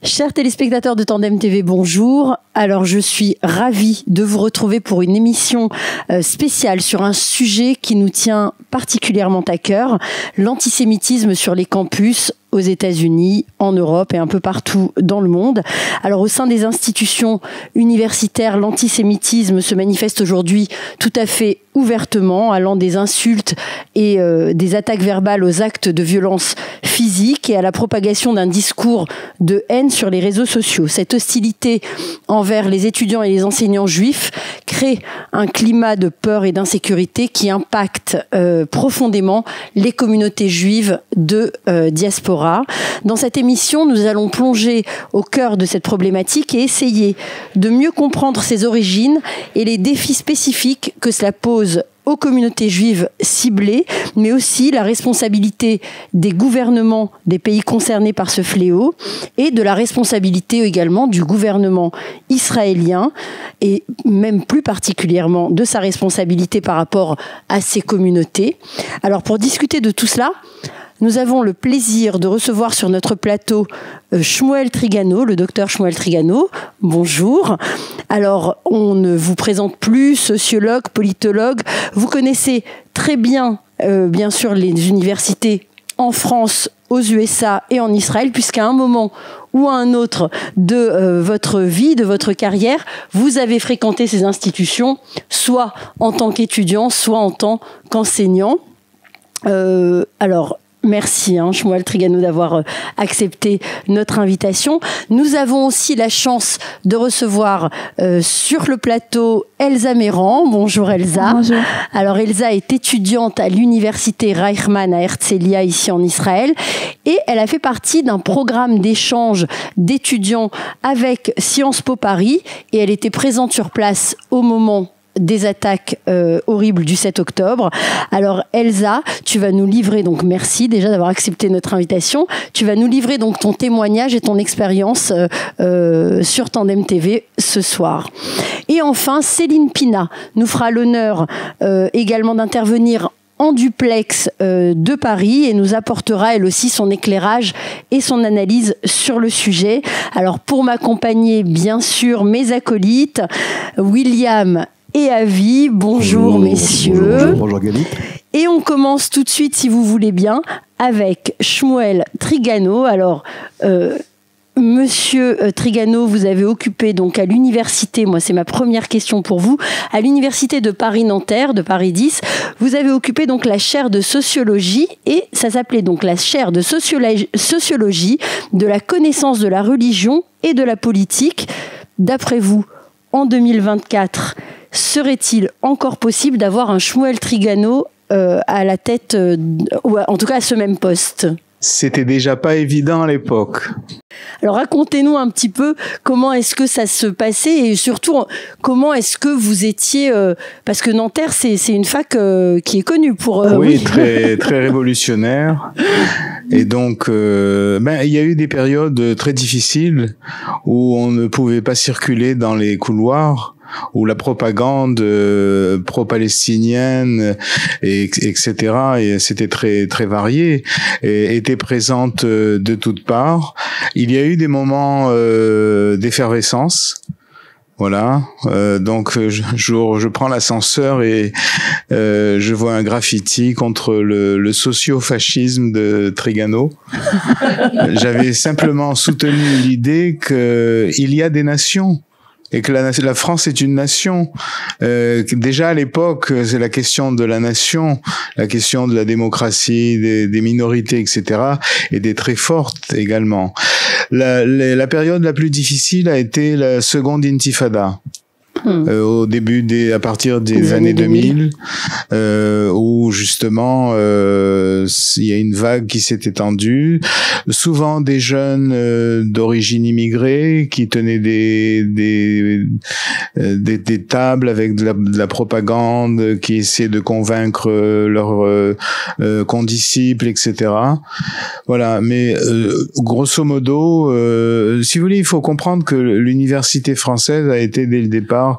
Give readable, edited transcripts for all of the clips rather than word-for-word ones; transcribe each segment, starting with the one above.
Chers téléspectateurs de Tandem TV, bonjour. Alors, je suis ravie de vous retrouver pour une émission spéciale sur un sujet qui nous tient particulièrement à cœur, l'antisémitisme sur les campus aux États-Unis, en Europe et un peu partout dans le monde. Alors, au sein des institutions universitaires, l'antisémitisme se manifeste aujourd'hui tout à fait ouvertement, allant des insultes et des attaques verbales aux actes de violence physique et à la propagation d'un discours de haine sur les réseaux sociaux. Cette hostilité envers les étudiants et les enseignants juifs crée un climat de peur et d'insécurité qui impacte profondément les communautés juives de diaspora. Dans cette émission, nous allons plonger au cœur de cette problématique et essayer de mieux comprendre ses origines et les défis spécifiques que cela pose aux communautés juives ciblées, mais aussi la responsabilité des gouvernements des pays concernés par ce fléau et de la responsabilité également du gouvernement israélien et même plus particulièrement de sa responsabilité par rapport à ces communautés. Alors pour discuter de tout cela, nous avons le plaisir de recevoir sur notre plateau Shmuel Trigano, le docteur Shmuel Trigano. Bonjour. Alors, on ne vous présente plus, sociologue, politologue. Vous connaissez très bien, bien sûr, les universités en France, aux USA et en Israël, puisqu'à un moment ou à un autre de votre vie, de votre carrière, vous avez fréquenté ces institutions, soit en tant qu'étudiant, soit en tant qu'enseignant. Alors, merci, Shmuel Trigano, d'avoir accepté notre invitation. Nous avons aussi la chance de recevoir sur le plateau Elsa Méran. Bonjour Elsa. Bonjour. Alors Elsa est étudiante à l'université Reichman à Herzliya, ici en Israël, et elle a fait partie d'un programme d'échange d'étudiants avec Sciences Po Paris, et elle était présente sur place au moment des attaques horribles du 7 octobre. Alors Elsa, tu vas nous livrer, donc merci déjà d'avoir accepté notre invitation, tu vas nous livrer donc ton témoignage et ton expérience sur Tandem TV ce soir. Et enfin, Céline Pina nous fera l'honneur également d'intervenir en duplex de Paris et nous apportera elle aussi son éclairage et son analyse sur le sujet. Alors pour m'accompagner, bien sûr, mes acolytes, William et Avi, bonjour messieurs. Bonjour Gabi. Et on commence tout de suite, si vous voulez bien, avec Shmuel Trigano. Alors, Monsieur Trigano, vous avez occupé donc à l'université, moi c'est ma première question pour vous, à l'université de Paris-Nanterre, de Paris 10, vous avez occupé donc la chaire de sociologie et ça s'appelait donc la chaire de sociologie de la connaissance de la religion et de la politique. D'après vous, en 2024, serait-il encore possible d'avoir un Shmuel Trigano à la tête, ou en tout cas à ce même poste ? C'était déjà pas évident à l'époque. Alors racontez-nous un petit peu comment est-ce que ça se passait et surtout comment est-ce que vous étiez parce que Nanterre c'est une fac qui est connue pour oui, très très révolutionnaire et donc il y a eu des périodes très difficiles où on ne pouvait pas circuler dans les couloirs, où la propagande pro-palestinienne, etc., et c'était très très varié, et était présente de toutes parts. Il y a eu des moments d'effervescence. Voilà, donc je prends l'ascenseur et je vois un graffiti contre le socio-fascisme de Trigano. J'avais simplement soutenu l'idée qu'il y a des nations et que la France est une nation. Déjà à l'époque, c'est la question de la nation, la question de la démocratie, des minorités, etc., était très forte également. La période la plus difficile a été la seconde intifada. Au début à partir des années 2000, où justement il y a une vague qui s'est étendue, souvent des jeunes d'origine immigrée qui tenaient des tables avec de la propagande, qui essaient de convaincre leurs condisciples, etc. Voilà, mais grosso modo, si vous voulez, il faut comprendre que l'université française a été dès le départ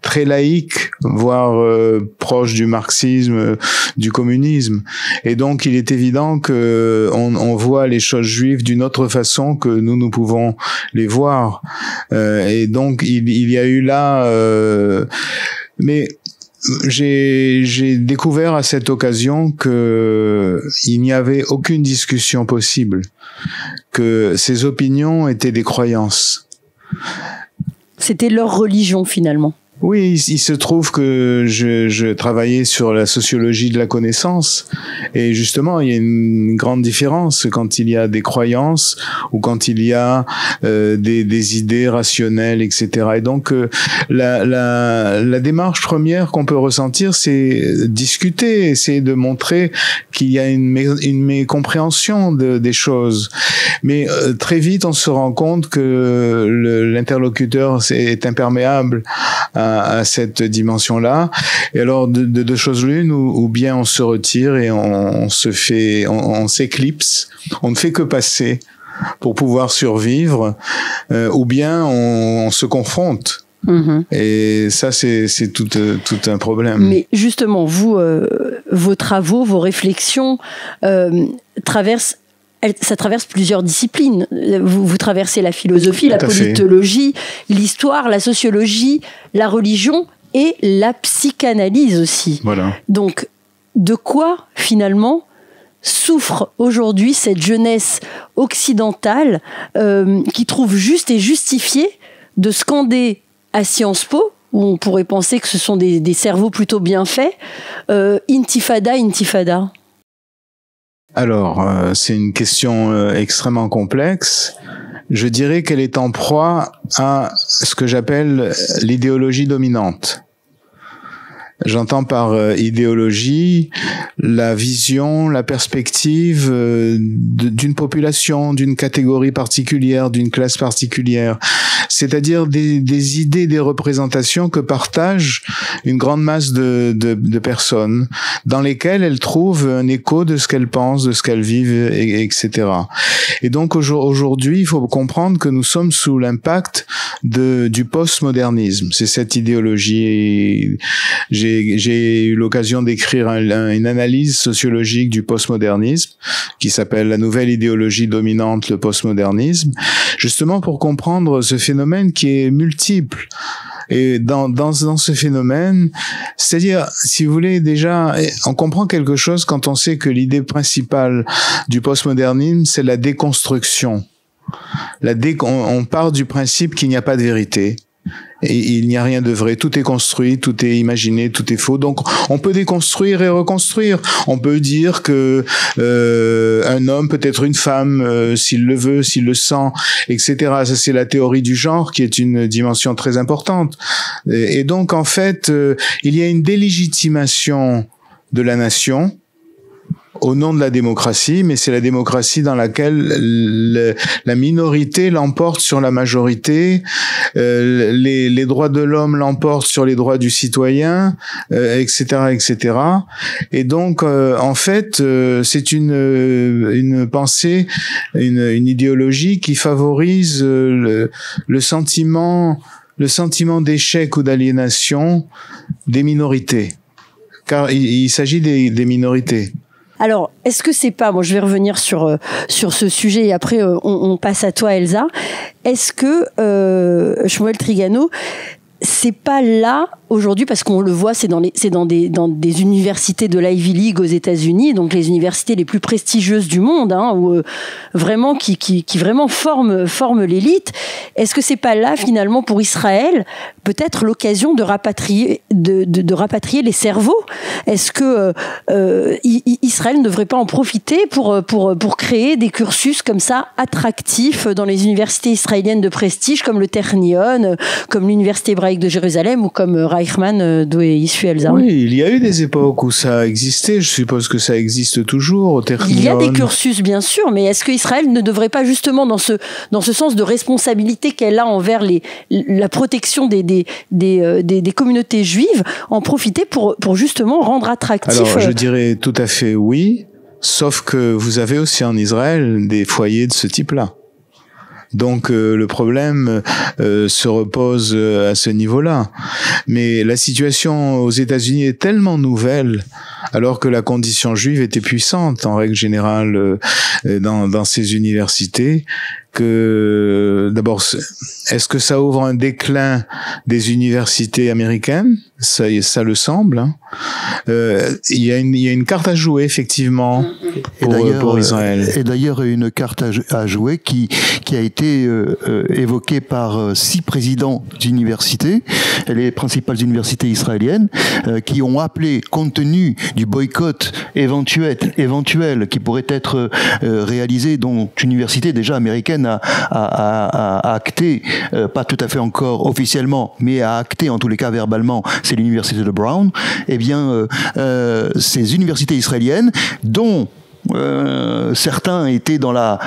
très laïque, voire proche du marxisme, du communisme. Et donc, il est évident que on voit les choses juives d'une autre façon que nous pouvons les voir. Et donc, il y a eu là... mais j'ai découvert à cette occasion que il n'y avait aucune discussion possible, que ces opinions étaient des croyances. C'était leur religion finalement. Oui, il se trouve que je travaillais sur la sociologie de la connaissance et justement il y a une grande différence quand il y a des croyances ou quand il y a des idées rationnelles, etc. Et donc la démarche première qu'on peut ressentir, c'est discuter, essayer de montrer qu'il y a une mécompréhension des choses. Mais très vite on se rend compte que l'interlocuteur est imperméable à cette dimension-là. Et alors, de deux choses l'une, ou bien on se retire et on s'éclipse, on ne fait que passer pour pouvoir survivre, ou bien on se confronte. Et ça, c'est tout un problème. Mais justement, vous, vos travaux, vos réflexions ça traverse plusieurs disciplines. Vous traversez la philosophie, la politologie, l'histoire, la sociologie, la religion et la psychanalyse aussi. Voilà. Donc, de quoi, finalement, souffre aujourd'hui cette jeunesse occidentale qui trouve juste et justifié de scander à Sciences Po, où on pourrait penser que ce sont des cerveaux plutôt bien faits, intifada, intifada? Alors, c'est une question extrêmement complexe. Je dirais qu'elle est en proie à ce que j'appelle l'idéologie dominante. J'entends par idéologie la vision, la perspective d'une population, d'une catégorie particulière, d'une classe particulière. C'est-à-dire des idées, des représentations que partagent une grande masse de personnes, dans lesquelles elles trouvent un écho de ce qu'elles pensent, de ce qu'elles vivent, etc. Et donc aujourd'hui, il faut comprendre que nous sommes sous l'impact du postmodernisme. C'est cette idéologie. J'ai eu l'occasion d'écrire une analyse sociologique du postmodernisme qui s'appelle La nouvelle idéologie dominante, le postmodernisme, justement pour comprendre ce phénomène qui est multiple. Et dans ce phénomène, c'est-à-dire, si vous voulez, déjà, on comprend quelque chose quand on sait que l'idée principale du postmodernisme, c'est la déconstruction. On part du principe qu'il n'y a pas de vérité. Et il n'y a rien de vrai, tout est construit, tout est imaginé, tout est faux. Donc on peut déconstruire et reconstruire. On peut dire que un homme peut être une femme s'il le veut, s'il le sent, etc. Ça c'est la théorie du genre qui est une dimension très importante. Et donc en fait, il y a une délégitimation de la nation au nom de la démocratie, mais c'est la démocratie dans laquelle la minorité l'emporte sur la majorité, les droits de l'homme l'emportent sur les droits du citoyen, etc., etc. Et donc, en fait, c'est une pensée, une idéologie qui favorise le sentiment d'échec ou d'aliénation des minorités, car il s'agit des minorités. Alors, est-ce que c'est pas, moi je vais revenir sur ce sujet et après on passe à toi Elsa. Est-ce que Shmuel Trigano, c'est pas là aujourd'hui, parce qu'on le voit, c'est dans des universités de l'Ivy League aux États-Unis, donc les universités les plus prestigieuses du monde, où vraiment qui vraiment forment l'élite. Est-ce que c'est pas là finalement pour Israël peut-être l'occasion de rapatrier les cerveaux? Est-ce que Israël ne devrait pas en profiter pour créer des cursus comme ça attractifs dans les universités israéliennes de prestige comme le Technion, comme l'université hébraïque de Jérusalem ou comme Reichman, d'où est issue Elsa? Oui, il y a eu des époques où ça a existé. Je suppose que ça existe toujours au Technion. Il y a des cursus, bien sûr, mais est-ce qu'Israël ne devrait pas justement dans ce sens de responsabilité qu'elle a envers la protection des communautés juives, en profiter pour justement rendre attractif? Alors, je dirais tout à fait oui, sauf que vous avez aussi en Israël des foyers de ce type-là. Donc le problème se repose à ce niveau-là. Mais la situation aux États-Unis est tellement nouvelle, alors que la condition juive était puissante en règle générale dans ces universités, que d'abord, est-ce que ça ouvre un déclin des universités américaines? Ça le semble. Hein. Il y a une carte à jouer effectivement pour Israël. Et d'ailleurs une carte à jouer qui a été évoquée par 6 présidents d'universités, les principales universités israéliennes, qui ont appelé, compte tenu du boycott éventuel qui pourrait être réalisé, dont une université déjà américaine a acté, pas tout à fait encore officiellement, mais a acté en tous les cas verbalement, c'est l'université de Brown. Eh bien, ces universités israéliennes, dont certains étaient dans la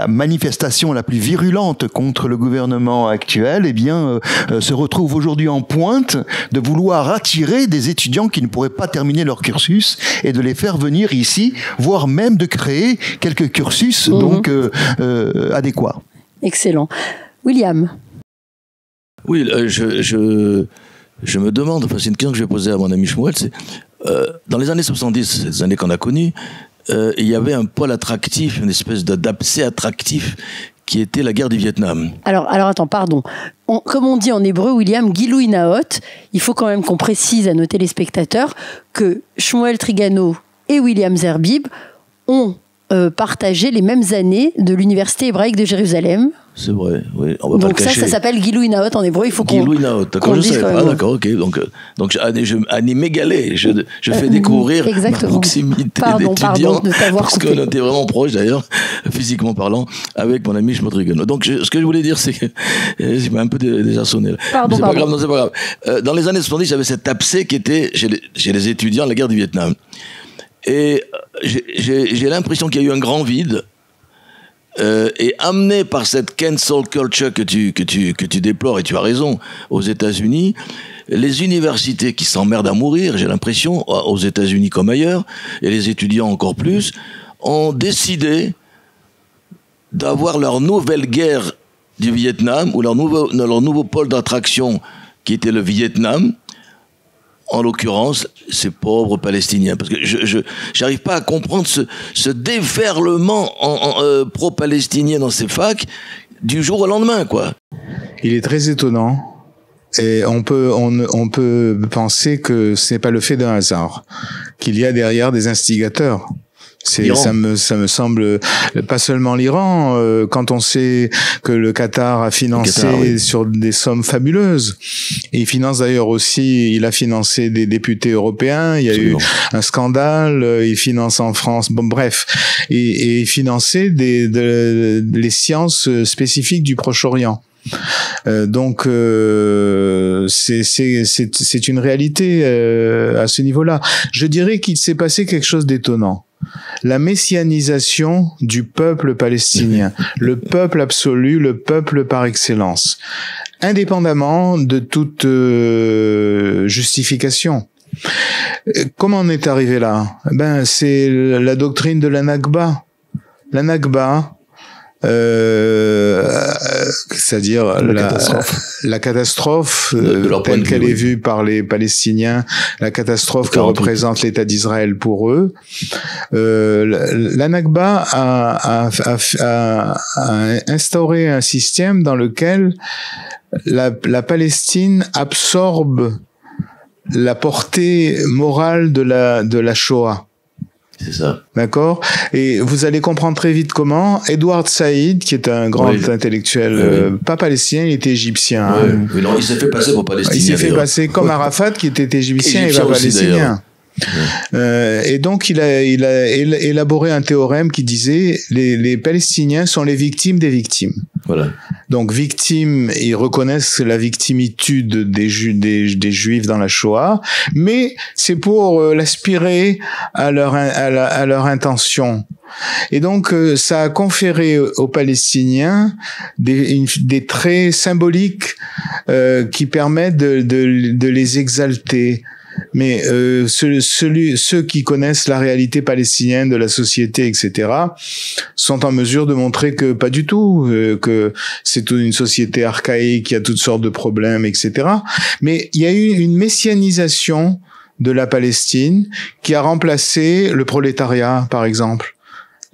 manifestation la plus virulente contre le gouvernement actuel, eh bien, se retrouvent aujourd'hui en pointe de vouloir attirer des étudiants qui ne pourraient pas terminer leur cursus et de les faire venir ici, voire même de créer quelques cursus donc adéquats. Excellent. William. Oui, je me demande, enfin, c'est une question que je vais poser à mon ami Shmuel, c'est dans les années 70, ces années qu'on a connues, il y avait un pôle attractif, une espèce d'abcès attractif qui était la guerre du Vietnam. Alors attends, pardon. Comme on dit en hébreu, William, Giloui Naot, il faut quand même qu'on précise à nos téléspectateurs que Shmuel Trigano et William Zerbib ont partagé les mêmes années de l'université hébraïque de Jérusalem. C'est vrai, oui. On va donc pas le cacher. Ça s'appelle Giloui Naot en hébreu. Il faut qu'on. Giloui Naot, d'accord, je sais pas, d'accord, ok. Donc à Nimégalé, je fais découvrir ma proximité d'étudiants, parce qu'on était vraiment proches d'ailleurs, physiquement parlant, avec mon ami Shmotrigano. Donc ce que je voulais dire, c'est que c'est un peu déjà sonné. Pardon. Pas grave, non, c'est pas grave. Dans les années 70, j'avais cet abcès qui était chez les étudiants la guerre du Vietnam. Et j'ai l'impression qu'il y a eu un grand vide. Et amené par cette cancel culture que tu déplores, et tu as raison, aux États-Unis, les universités qui s'emmerdent à mourir, j'ai l'impression, aux États-Unis comme ailleurs, et les étudiants encore plus, ont décidé d'avoir leur nouvelle guerre du Vietnam, ou leur nouveau pôle d'attraction qui était le Vietnam, en l'occurrence, ces pauvres Palestiniens. Parce que je n'arrive pas à comprendre ce déferlement pro-palestinien dans ces facs du jour au lendemain, quoi. Il est très étonnant. Et on peut penser que ce n'est pas le fait d'un hasard, qu'il y a derrière des instigateurs. Ça me semble pas seulement l'Iran, quand on sait que le Qatar a financé sur des sommes fabuleuses. Et il finance d'ailleurs aussi, il a financé des députés européens, il y a eu un scandale, il finance en France, bon bref, et il finançait les sciences spécifiques du Proche-Orient. Donc c'est une réalité à ce niveau-là. Je dirais qu'il s'est passé quelque chose d'étonnant. La messianisation du peuple palestinien, le peuple absolu, le peuple par excellence, indépendamment de toute justification. Comment on est arrivé là? C'est la doctrine de la Nakba. La Nakba, c'est-à-dire la catastrophe telle qu'elle est vue par les Palestiniens, la catastrophe que représente l'État d'Israël pour eux. La Nakba a instauré un système dans lequel la Palestine absorbe la portée morale de la Shoah. C'est ça. D'accord. Et vous allez comprendre très vite comment. Edward Said, qui est un grand intellectuel, pas palestinien, il était égyptien. Oui, non, il s'est fait passer pour palestinien. Il s'est fait passer comme Arafat, qui était égyptien et pas palestinien. Et donc il a élaboré un théorème qui disait les Palestiniens sont les victimes des victimes. Voilà. Donc victimes, ils reconnaissent la victimitude des Juifs dans la Shoah, mais c'est pour l'aspirer à leur intention. Et donc ça a conféré aux Palestiniens des traits symboliques qui permettent de les exalter. Mais ceux qui connaissent la réalité palestinienne de la société, etc., sont en mesure de montrer que pas du tout, que c'est une société archaïque, qui a toutes sortes de problèmes, etc. Mais il y a eu une messianisation de la Palestine qui a remplacé le prolétariat, par exemple.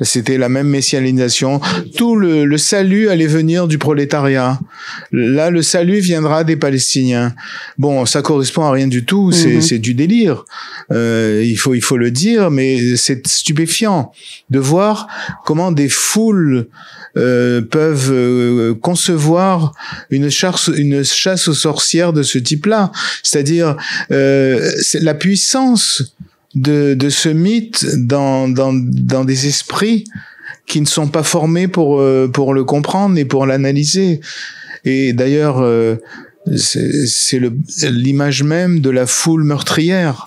C'était la même messianisation. Tout le salut allait venir du prolétariat. Là, le salut viendra des Palestiniens. Bon, ça correspond à rien du tout. C'est du délire. Il faut le dire, mais c'est stupéfiant de voir comment des foules peuvent concevoir une chasse aux sorcières de ce type-là. C'est-à-dire la puissance de ce mythe dans des esprits qui ne sont pas formés pour le comprendre et pour l'analyser. Et d'ailleurs, c'est l'image même de la foule meurtrière.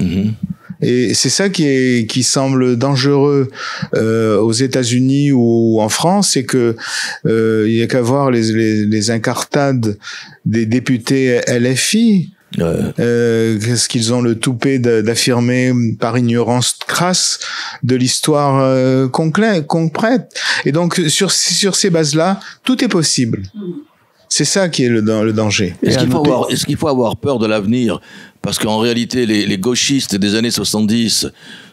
Et c'est ça qui semble dangereux aux États-Unis ou en France, c'est que il y a qu'à voir les incartades des députés LFI. Qu'est-ce qu'ils ont le toupet d'affirmer par ignorance crasse de l'histoire concrète. Et donc sur ces bases-là, tout est possible. C'est ça qui est le danger. Est-ce qu'il faut avoir peur de l'avenir? Parce qu'en réalité, les gauchistes des années 70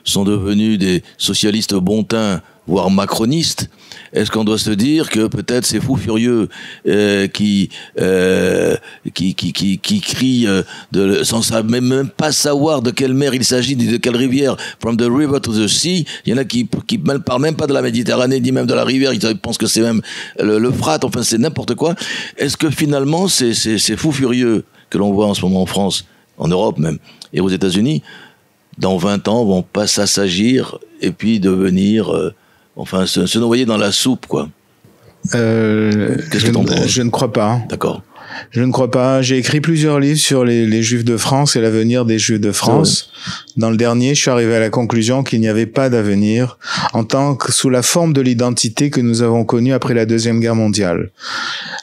sont devenus des socialistes bontins, voire macronistes. Est-ce qu'on doit se dire que peut-être ces fous furieux qui crient sans même pas savoir de quelle mer il s'agit, de quelle rivière, from the river to the sea, il y en a qui ne parlent même pas de la Méditerranée, ni même de la rivière, ils pensent que c'est même l'Euphrate, enfin c'est n'importe quoi. Est-ce que finalement ces fous furieux que l'on voit en ce moment en France, en Europe même, et aux États-Unis, dans 20 ans vont pas s'assagir et puis devenir... Enfin, se noyer dans la soupe, quoi. Qu'est-ce que t'en penses ? Je ne crois pas. D'accord. Je ne crois pas. J'ai écrit plusieurs livres sur les Juifs de France et l'avenir des Juifs de France. Ouais. Dans le dernier, je suis arrivé à la conclusion qu'il n'y avait pas d'avenir en tant que sous la forme de l'identité que nous avons connue après la Deuxième Guerre mondiale.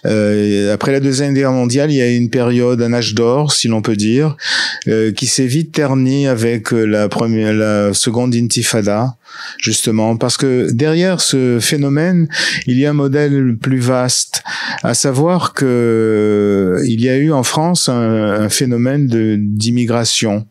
Après la Deuxième Guerre mondiale, il y a eu une période, un âge d'or, si l'on peut dire, qui s'est vite terni avec la seconde intifada. Justement, parce que derrière ce phénomène, il y a un modèle plus vaste, à savoir que il y a eu en France un phénomène d'immigration.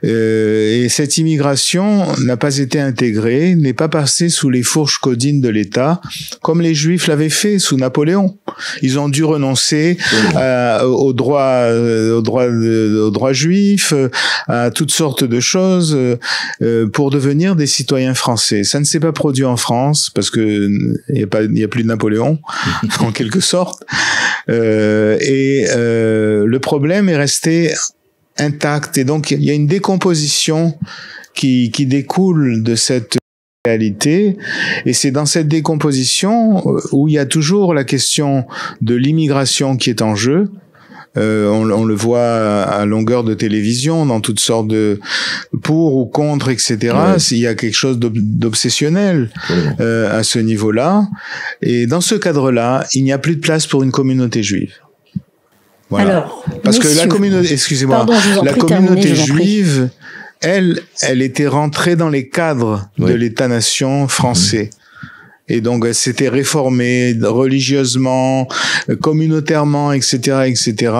Et cette immigration n'a pas été intégrée, n'est pas passée sous les fourches codines de l'État, comme les Juifs l'avaient fait sous Napoléon. Ils ont dû renoncer aux droits juifs, à toutes sortes de choses pour devenir des citoyens français. Ça ne s'est pas produit en France parce que il y a plus de Napoléon en quelque sorte. Le problème est resté intact, et donc il y a une décomposition qui découle de cette réalité, et c'est dans cette décomposition où il y a toujours la question de l'immigration qui est en jeu. On le voit à longueur de télévision, dans toutes sortes de pour ou contre, etc. Ouais. Il y a quelque chose d'obsessionnel à ce niveau-là, et dans ce cadre-là, il n'y a plus de place pour une communauté juive. Voilà. Alors, parce que la communauté, excusez-moi, la communauté juive, elle était rentrée dans les cadres de l'État-nation français. Et donc, elle s'était réformée religieusement, communautairement, etc., etc.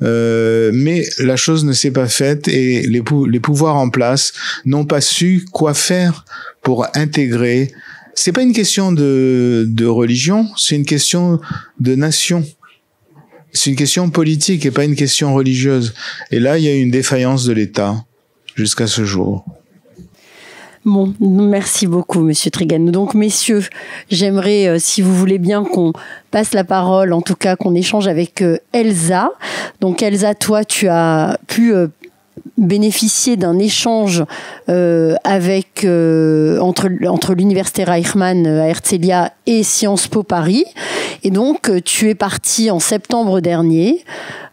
Mais la chose ne s'est pas faite, et les pouvoirs en place n'ont pas su quoi faire pour intégrer. C'est pas une question de religion, c'est une question de nation. C'est une question politique et pas une question religieuse. Et là, il y a une défaillance de l'État jusqu'à ce jour. Bon, merci beaucoup, Monsieur Trigano. Donc, messieurs, j'aimerais, si vous voulez bien, qu'on passe la parole, en tout cas qu'on échange avec Elsa. Donc, Elsa, toi, tu as pu bénéficier d'un échange entre l'université Reichmann à Herzliya et Sciences Po Paris. Et donc, tu es parti en septembre dernier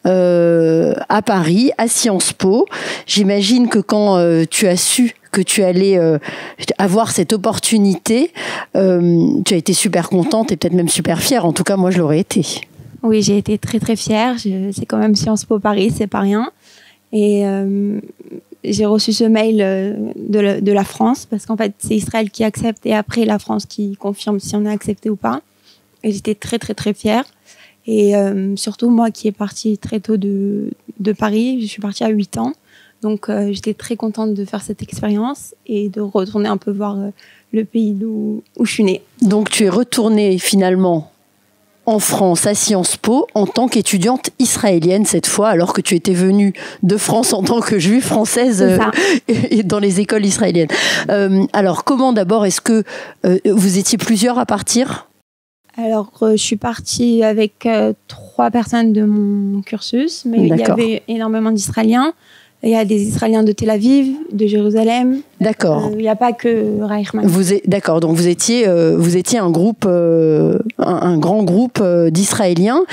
à Paris, à Sciences Po. J'imagine que quand tu as su que tu allais avoir cette opportunité, tu as été super contente et peut-être même super fière. En tout cas, moi, je l'aurais été. Oui, j'ai été très très fière. C'est quand même Sciences Po Paris, c'est pas rien. Et j'ai reçu ce mail de la France, parce qu'en fait, c'est Israël qui accepte et après la France qui confirme si on est accepté ou pas. Et j'étais très, très, très fière. Et surtout, moi qui est partie très tôt de Paris, je suis partie à 8 ans. Donc, j'étais très contente de faire cette expérience et de retourner un peu voir le pays où je suis née. Donc, tu es retournée finalement en France à Sciences Po en tant qu'étudiante israélienne cette fois, alors que tu étais venue de France en tant que juive française et dans les écoles israéliennes. Alors, comment d'abord, est-ce que vous étiez plusieurs à partir ? Alors, je suis partie avec 3 personnes de mon cursus, mais il y avait énormément d'Israéliens. Il y a des Israéliens de Tel Aviv, de Jérusalem. D'accord. Il n'y a pas que Reichmann. D'accord. Donc vous étiez un groupe, un grand groupe d'Israéliens.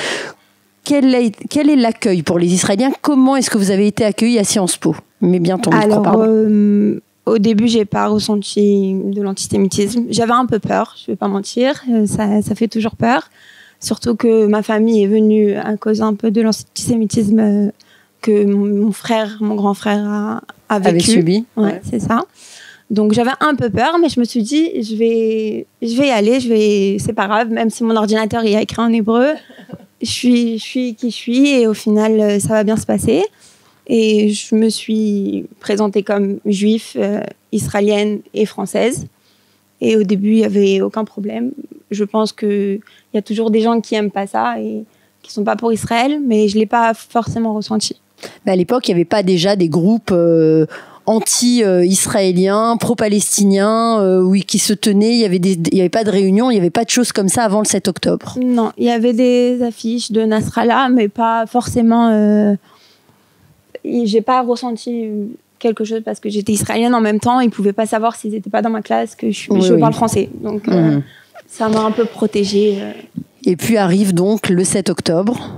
Quel est l'accueil pour les Israéliens ? Comment est-ce que vous avez été accueillis à Sciences Po ? Mais bien ton micro, pardon. Au début, j'ai pas ressenti de l'antisémitisme. J'avais un peu peur, je vais pas mentir. Ça fait toujours peur. Surtout que ma famille est venue à cause un peu de l'antisémitisme que mon grand frère a vécu. Avait subi. Ouais, c'est ça. Donc j'avais un peu peur, mais je me suis dit, je vais y aller, c'est pas grave, même si mon ordinateur il a écrit en hébreu, je suis qui je suis et au final ça va bien se passer. Et je me suis présentée comme juif, israélienne et française. Et au début, il n'y avait aucun problème. Je pense qu'il y a toujours des gens qui n'aiment pas ça et qui ne sont pas pour Israël, mais je ne l'ai pas forcément ressenti. Mais à l'époque, il n'y avait pas déjà des groupes anti-israéliens, pro-palestiniens, qui se tenaient. Il n'y avait pas de réunion, il n'y avait pas de choses comme ça avant le 7 octobre. Non, il y avait des affiches de Nasrallah, mais pas forcément... j'ai pas ressenti quelque chose parce que j'étais israélienne en même temps. Ils pouvaient pas savoir s'ils étaient pas dans ma classe que je parle français. Donc ça m'a un peu protégée. Et puis arrive donc le 7 octobre.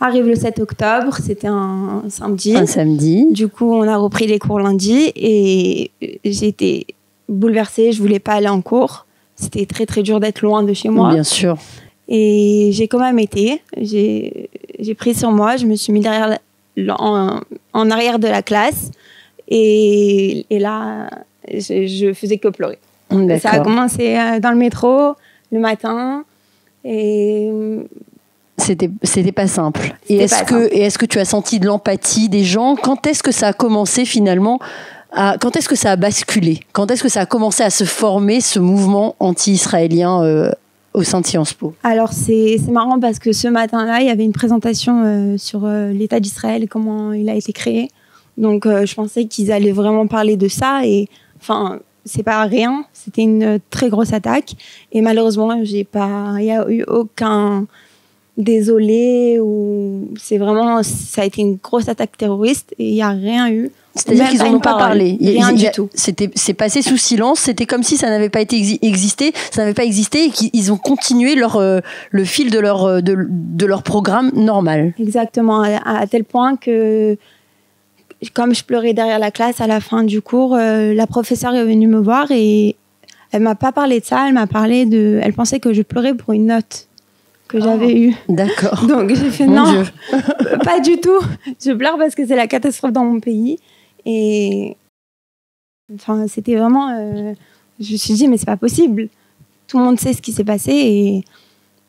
Arrive le 7 octobre, c'était un samedi. Un samedi. Du coup, on a repris les cours lundi et j'ai été bouleversée. Je voulais pas aller en cours. C'était très très dur d'être loin de chez moi. Bien sûr. Et j'ai quand même été. J'ai pris sur moi. Je me suis mis derrière en arrière de la classe et là je faisais que pleurer. Ça a commencé dans le métro le matin et c'était pas simple. Et est-ce que tu as senti de l'empathie des gens ? Quand est-ce que ça a commencé finalement quand est-ce que ça a basculé ? Quand est-ce que ça a commencé à se former, ce mouvement anti-israélien au sein de Sciences Po? Alors, c'est marrant parce que ce matin-là, il y avait une présentation sur l'État d'Israël et comment il a été créé. Donc, je pensais qu'ils allaient vraiment parler de ça. Et enfin, c'est pas rien. C'était une très grosse attaque. Et malheureusement, il n'y a eu aucun désolé ou ça a été une grosse attaque terroriste et il n'y a rien eu. C'est-à-dire qu'ils n'en ont pas parlé. Rien du tout. C'est passé sous silence. C'était comme si ça n'avait pas existé et qu'ils ont continué le fil de leur programme normal. Exactement, à tel point que, comme je pleurais derrière la classe à la fin du cours, la professeure est venue me voir et elle m'a pas parlé de ça. Elle pensait que je pleurais pour une note que j'avais eue. D'accord. Donc j'ai fait non, pas du tout. Je pleure parce que c'est la catastrophe dans mon pays. Et enfin, c'était vraiment... je me suis dit, mais c'est pas possible. Tout le monde sait ce qui s'est passé. Et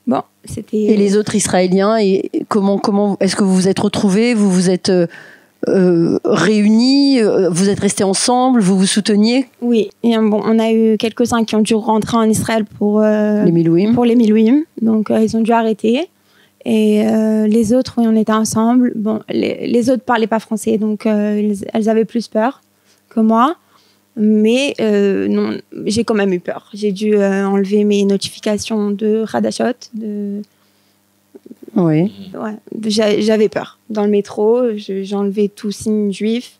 bon, c'était... Et les autres Israéliens, et comment est-ce que vous vous êtes retrouvés ? Vous vous êtes réunis ? Vous êtes restés ensemble ? Vous vous souteniez ? Oui. Et, on a eu quelques-uns qui ont dû rentrer en Israël pour les Milouim. Donc, ils ont dû arrêter. Et les autres, oui, on était ensemble. Bon, les autres parlaient pas français, donc elles avaient plus peur que moi. Mais non, j'ai quand même eu peur. J'ai dû enlever mes notifications de Hadashot. Oui. Ouais, j'avais peur. Dans le métro, j'ai enlevé tout signe juif.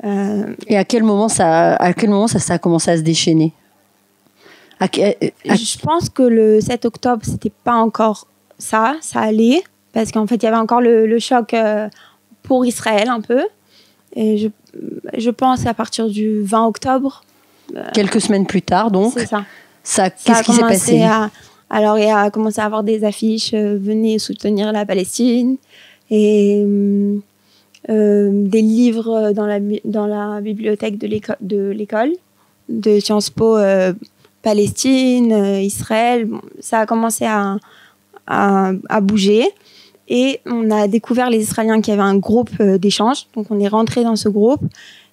Et à quel moment ça a commencé à se déchaîner ? Je pense que le 7 octobre, c'était pas encore ça allait, parce qu'en fait, il y avait encore le choc pour Israël un peu. Et je pense à partir du 20 octobre. Quelques semaines plus tard, donc. C'est ça. Qu'est-ce qui s'est passé ? Alors, il a commencé à avoir des affiches « Venez soutenir la Palestine ». Et des livres dans la bibliothèque de l'école, de Sciences Po Palestine, Israël. Bon, ça a commencé à bouger. Et on a découvert les Israéliens qui avaient un groupe d'échange. Donc on est rentré dans ce groupe.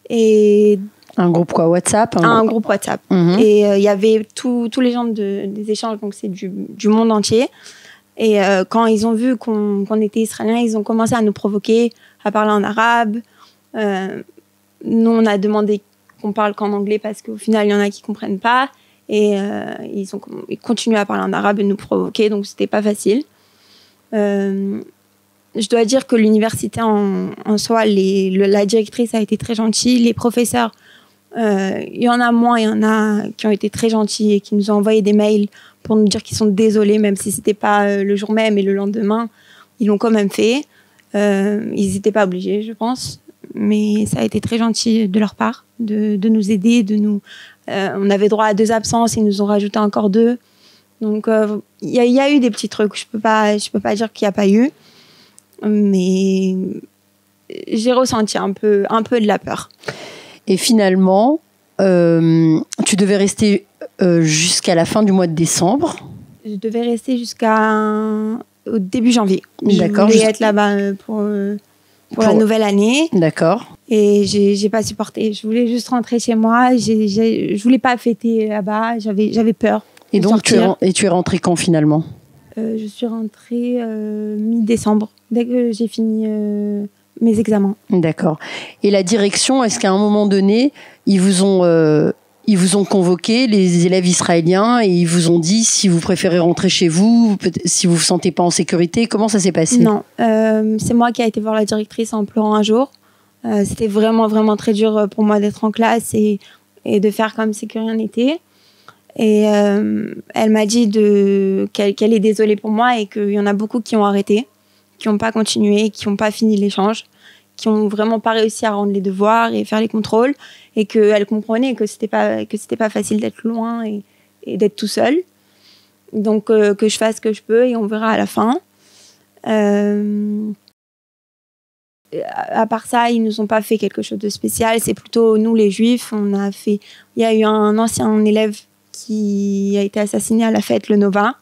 Et un groupe quoi, WhatsApp Un groupe WhatsApp. Et il y avait tous les gens des échanges, donc c'est du monde entier. Et quand ils ont vu qu'on était Israéliens, ils ont commencé à nous provoquer, à parler en arabe. Nous, on a demandé qu'on parle qu'en anglais parce qu'au final, il y en a qui ne comprennent pas. Et ils continuent à parler en arabe et nous provoquer, donc c'était pas facile. Je dois dire que l'université en soi, la directrice a été très gentille, les professeurs, il y en a moins, il y en a qui ont été très gentils et qui nous ont envoyé des mails pour nous dire qu'ils sont désolés, même si c'était pas le jour même et le lendemain, ils l'ont quand même fait. Ils n'étaient pas obligés, je pense, mais ça a été très gentil de leur part de nous aider, on avait droit à 2 absences, ils nous ont rajouté encore 2. Donc il y a eu des petits trucs, je peux pas dire qu'il n'y a pas eu, mais j'ai ressenti un peu de la peur. Et finalement, tu devais rester jusqu'à la fin du mois de décembre. Je devais rester au début janvier. D'accord. Je voulais être là-bas pour la nouvelle année. D'accord. Et j'ai pas supporté. Je voulais juste rentrer chez moi. Je voulais pas fêter là-bas. J'avais peur. Et donc tu es rentrée quand finalement? Je suis rentrée mi-décembre, dès que j'ai fini mes examens. D'accord. Et la direction, est-ce qu'à un moment donné, ils vous ont convoqué, les élèves israéliens, et ils vous ont dit si vous préférez rentrer chez vous, si vous ne vous sentez pas en sécurité? Comment ça s'est passé? Non, c'est moi qui ai été voir la directrice en pleurant un jour. C'était vraiment, vraiment très dur pour moi d'être en classe et de faire comme si que rien n'était. Et elle m'a dit qu'elle est désolée pour moi et qu'il y en a beaucoup qui ont arrêté, qui n'ont pas continué, qui n'ont pas fini l'échange, qui n'ont vraiment pas réussi à rendre les devoirs et faire les contrôles, et qu'elle comprenait que c'était pas facile d'être loin et d'être tout seul. Donc que je fasse ce que je peux et on verra à la fin. À part ça, ils nous ont pas fait quelque chose de spécial. C'est plutôt nous les Juifs. Il y a eu un ancien élève qui a été assassiné à la fête, le Nova.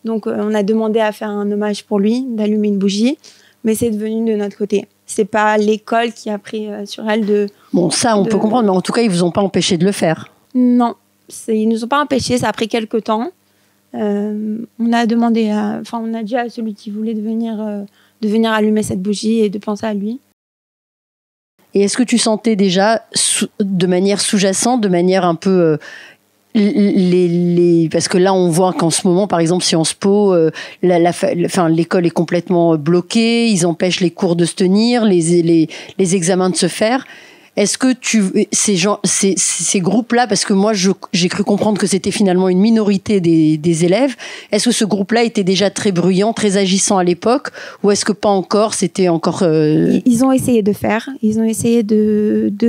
Donc, on a demandé à faire un hommage pour lui, d'allumer une bougie, mais c'est devenu de notre côté. C'est pas l'école qui a pris sur elle de... Bon, ça, on peut comprendre, mais en tout cas, ils vous ont pas empêché de le faire. Non, ils nous ont pas empêché, ça a pris quelques temps. On a dit à celui qui voulait de venir allumer cette bougie et de penser à lui. Et est-ce que tu sentais déjà, de manière sous-jacente, de manière un peu... parce que là on voit qu'en ce moment par exemple Sciences Po l'école est complètement bloquée, ils empêchent les cours de se tenir, les examens de se faire. Est-ce que ces groupes-là, parce que moi j'ai cru comprendre que c'était finalement une minorité des élèves, est-ce que ce groupe-là était déjà très bruyant, très agissant à l'époque, ou est-ce que pas encore, c'était encore... Ils ont essayé de faire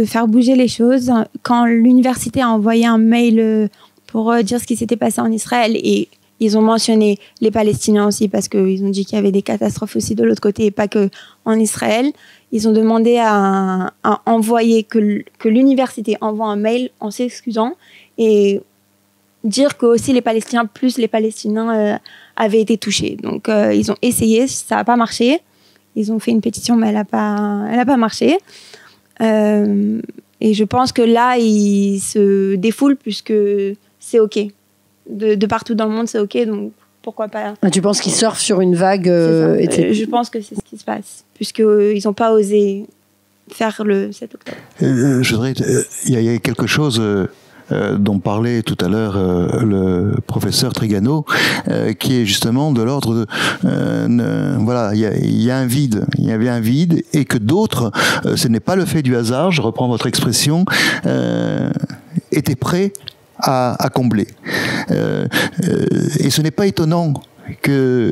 faire bouger les choses. Quand l'université a envoyé un mail pour dire ce qui s'était passé en Israël, et ils ont mentionné les Palestiniens aussi, parce qu'ils ont dit qu'il y avait des catastrophes aussi de l'autre côté, et pas que en Israël. Ils ont demandé à envoyer que l'université envoie un mail en s'excusant et dire que aussi les Palestiniens plus les Palestiniens avaient été touchés. Donc ils ont essayé, ça n'a pas marché. Ils ont fait une pétition, mais elle n'a pas marché. Et je pense que là, ils se défoulent puisque c'est OK. De partout dans le monde, c'est OK. Donc pourquoi pas. Tu penses qu'ils surfent sur une vague Je pense que c'est ce qui se passe, puisqu'ils n'ont pas osé faire le 7 octobre. Il y a quelque chose dont parlait tout à l'heure le professeur Trigano, qui est justement de l'ordre de... voilà, il y a un vide, il y avait un vide, et que d'autres, ce n'est pas le fait du hasard, je reprends votre expression, étaient prêts à combler. Et ce n'est pas étonnant que,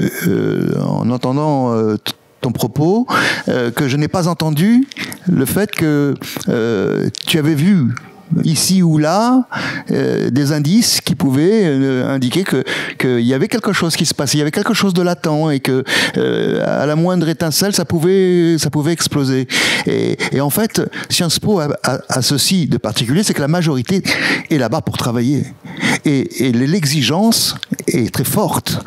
en entendant ton propos, que je n'ai pas entendu le fait que tu avais vu ici ou là, des indices qui pouvaient indiquer qu'il y avait quelque chose qui se passait, il y avait quelque chose de latent et que à la moindre étincelle, ça pouvait exploser. Et en fait, Sciences Po a ceci de particulier, c'est que la majorité est là-bas pour travailler. Et l'exigence est très forte,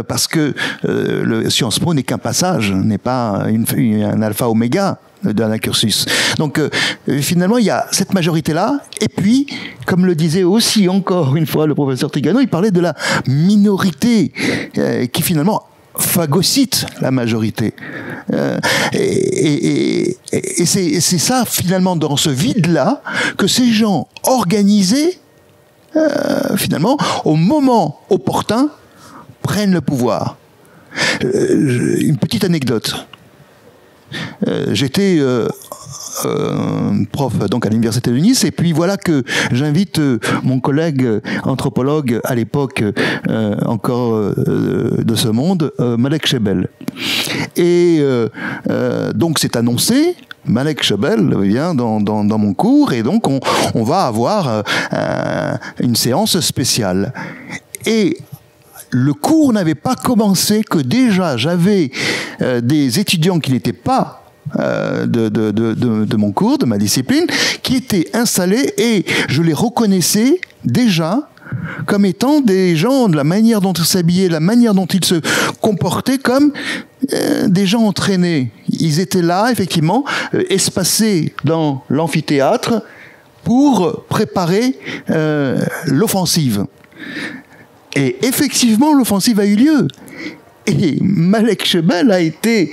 parce que le Sciences Po n'est qu'un passage, n'est pas un alpha-oméga d'un cursus. Donc finalement, il y a cette majorité-là, et puis, comme le disait aussi encore une fois le professeur Trigano, il parlait de la minorité qui finalement phagocyte la majorité. Et c'est ça, finalement, dans ce vide-là, que ces gens organisés, finalement, au moment opportun, prennent le pouvoir. Une petite anecdote. J'étais prof donc à l'université de Nice, et puis voilà que j'invite mon collègue anthropologue à l'époque encore de ce monde, Malek Chebel. Et donc c'est annoncé, Malek Chebel vient dans mon cours, et donc on va avoir une séance spéciale. Et le cours n'avait pas commencé que déjà j'avais des étudiants qui n'étaient pas de mon cours, de ma discipline, qui étaient installés, et je les reconnaissais déjà comme étant des gens, de la manière dont ils s'habillaient, la manière dont ils se comportaient, comme des gens entraînés. Ils étaient là, effectivement, espacés dans l'amphithéâtre pour préparer l'offensive. Et effectivement, l'offensive a eu lieu. Et Malek Chebel a été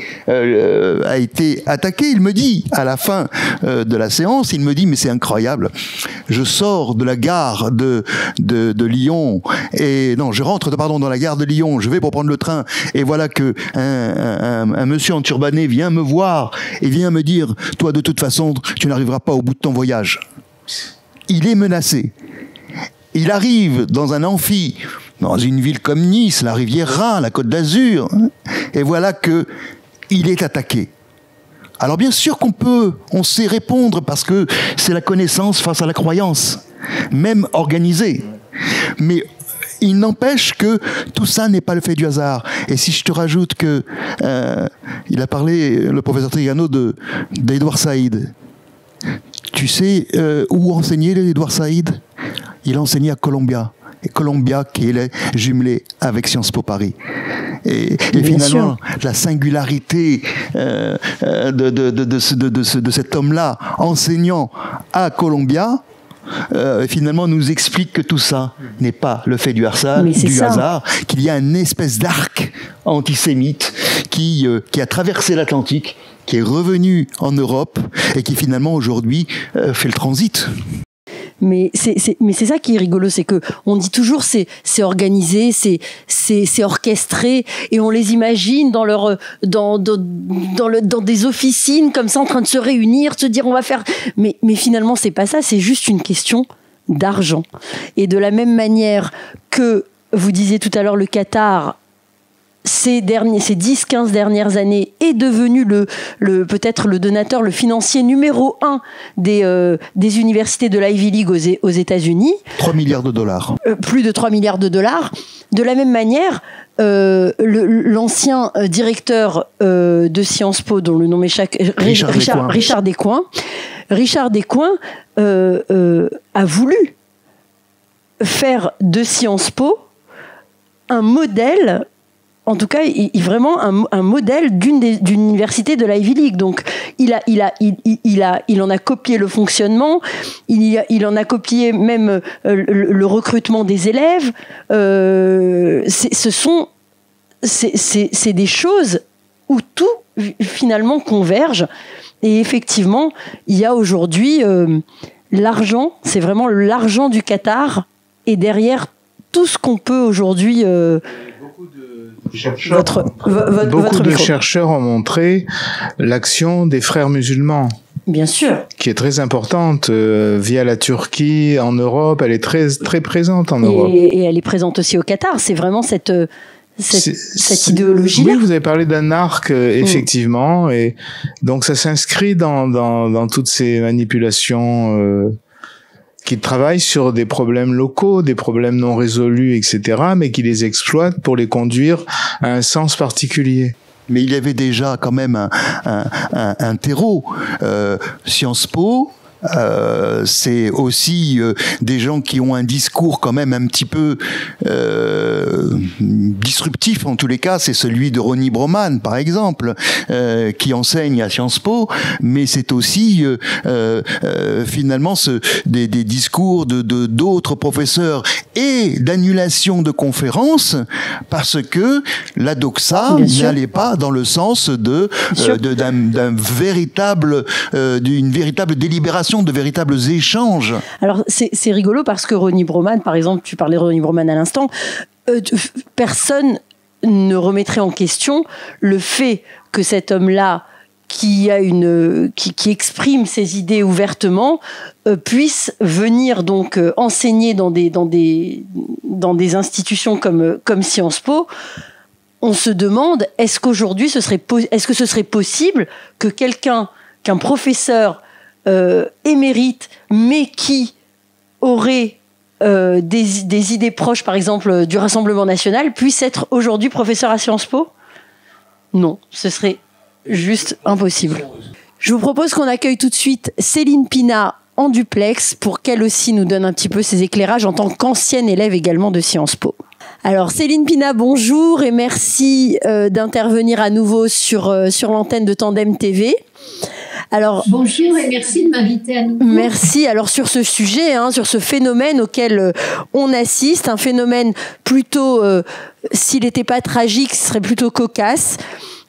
attaqué. Il me dit, à la fin de la séance, il me dit, mais c'est incroyable. Je sors de la gare de Lyon, et non, je rentre, dans la gare de Lyon, je vais pour prendre le train, et voilà que un monsieur en turbané vient me voir et vient me dire, toi, de toute façon, tu n'arriveras pas au bout de ton voyage. Il est menacé. Il arrive dans un amphi, dans une ville comme Nice, la rivière Rhin, la Côte d'Azur, et voilà que il est attaqué. Alors bien sûr on sait répondre, parce que c'est la connaissance face à la croyance, même organisée. Mais il n'empêche que tout ça n'est pas le fait du hasard. Et si je te rajoute que il a parlé, le professeur Trigano, d'Edouard Saïd. Tu sais où enseignait Edouard Saïd ? Il enseignait à Columbia. Et Columbia qui est jumelé avec Sciences Po Paris. Et finalement, la singularité de cet homme-là, enseignant à Columbia, finalement nous explique que tout ça n'est pas le fait du hasard, qu'il y a une espèce d'arc antisémite qui a traversé l'Atlantique, qui est revenu en Europe, et qui finalement aujourd'hui fait le transit. Mais c'est ça qui est rigolo, c'est que on dit toujours c'est organisé, c'est orchestré, et on les imagine dans des officines comme ça, en train de se réunir, de se dire on va faire. Mais finalement c'est pas ça, c'est juste une question d'argent. Et de la même manière que vous disiez tout à l'heure, le Qatar, ces 10-15 dernières années, est devenu peut-être le donateur, le financier numéro 1 des universités de l'Ivy League aux États-Unis. 3 milliards de dollars. Plus de 3 milliards de dollars. De la même manière, l'ancien directeur de Sciences Po, dont le nom m'échappe, Richard Descoings. Richard Descoings a voulu faire de Sciences Po un modèle, en tout cas, vraiment un modèle d'une université de l'Ivy League. Donc, il en a copié le fonctionnement, il en a copié même le recrutement des élèves. C'est des choses où tout finalement converge. Et effectivement, il y a aujourd'hui l'argent, c'est vraiment l'argent du Qatar, et derrière tout ce qu'on peut aujourd'hui. Beaucoup de chercheurs ont montré l'action des frères musulmans. Bien sûr. Qui est très importante via la Turquie en Europe. Elle est très, très présente en Europe. Et elle est présente aussi au Qatar. C'est vraiment cette idéologie-là. Oui, vous avez parlé d'un arc, effectivement. Et donc, ça s'inscrit dans toutes ces manipulations qui travaillent sur des problèmes locaux, des problèmes non résolus, etc., mais qui les exploitent pour les conduire à un sens particulier. Mais il y avait déjà quand même un terreau. Sciences Po, c'est aussi des gens qui ont un discours quand même un petit peu disruptif, en tous les cas. C'est celui de Ronnie Broman, par exemple, qui enseigne à Sciences Po, mais c'est aussi finalement des discours d'autres professeurs et d'annulation de conférences parce que la doxa n'allait pas dans le sens d'une véritable délibération, de véritables échanges. Alors, c'est rigolo parce que Ronnie Broman, par exemple, tu parlais de Ronnie Broman à l'instant, personne ne remettrait en question le fait que cet homme-là, qui exprime ses idées ouvertement, puisse venir donc enseigner dans des institutions comme Sciences Po. On se demande, est-ce qu'aujourd'hui, est-ce que ce serait possible que qu'un professeur émérite, mais qui aurait des idées proches, par exemple, du Rassemblement national, puisse être aujourd'hui professeur à Sciences Po ? Non, ce serait juste impossible. Je vous propose qu'on accueille tout de suite Céline Pina en duplex pour qu'elle aussi nous donne un petit peu ses éclairages en tant qu'ancienne élève également de Sciences Po. Alors Céline Pina, bonjour et merci d'intervenir à nouveau sur l'antenne de Tandem TV. Alors, bonjour et merci de m'inviter à nouveau. Merci. Alors sur ce sujet, sur ce phénomène auquel on assiste, un phénomène plutôt, s'il n'était pas tragique, ce serait plutôt cocasse,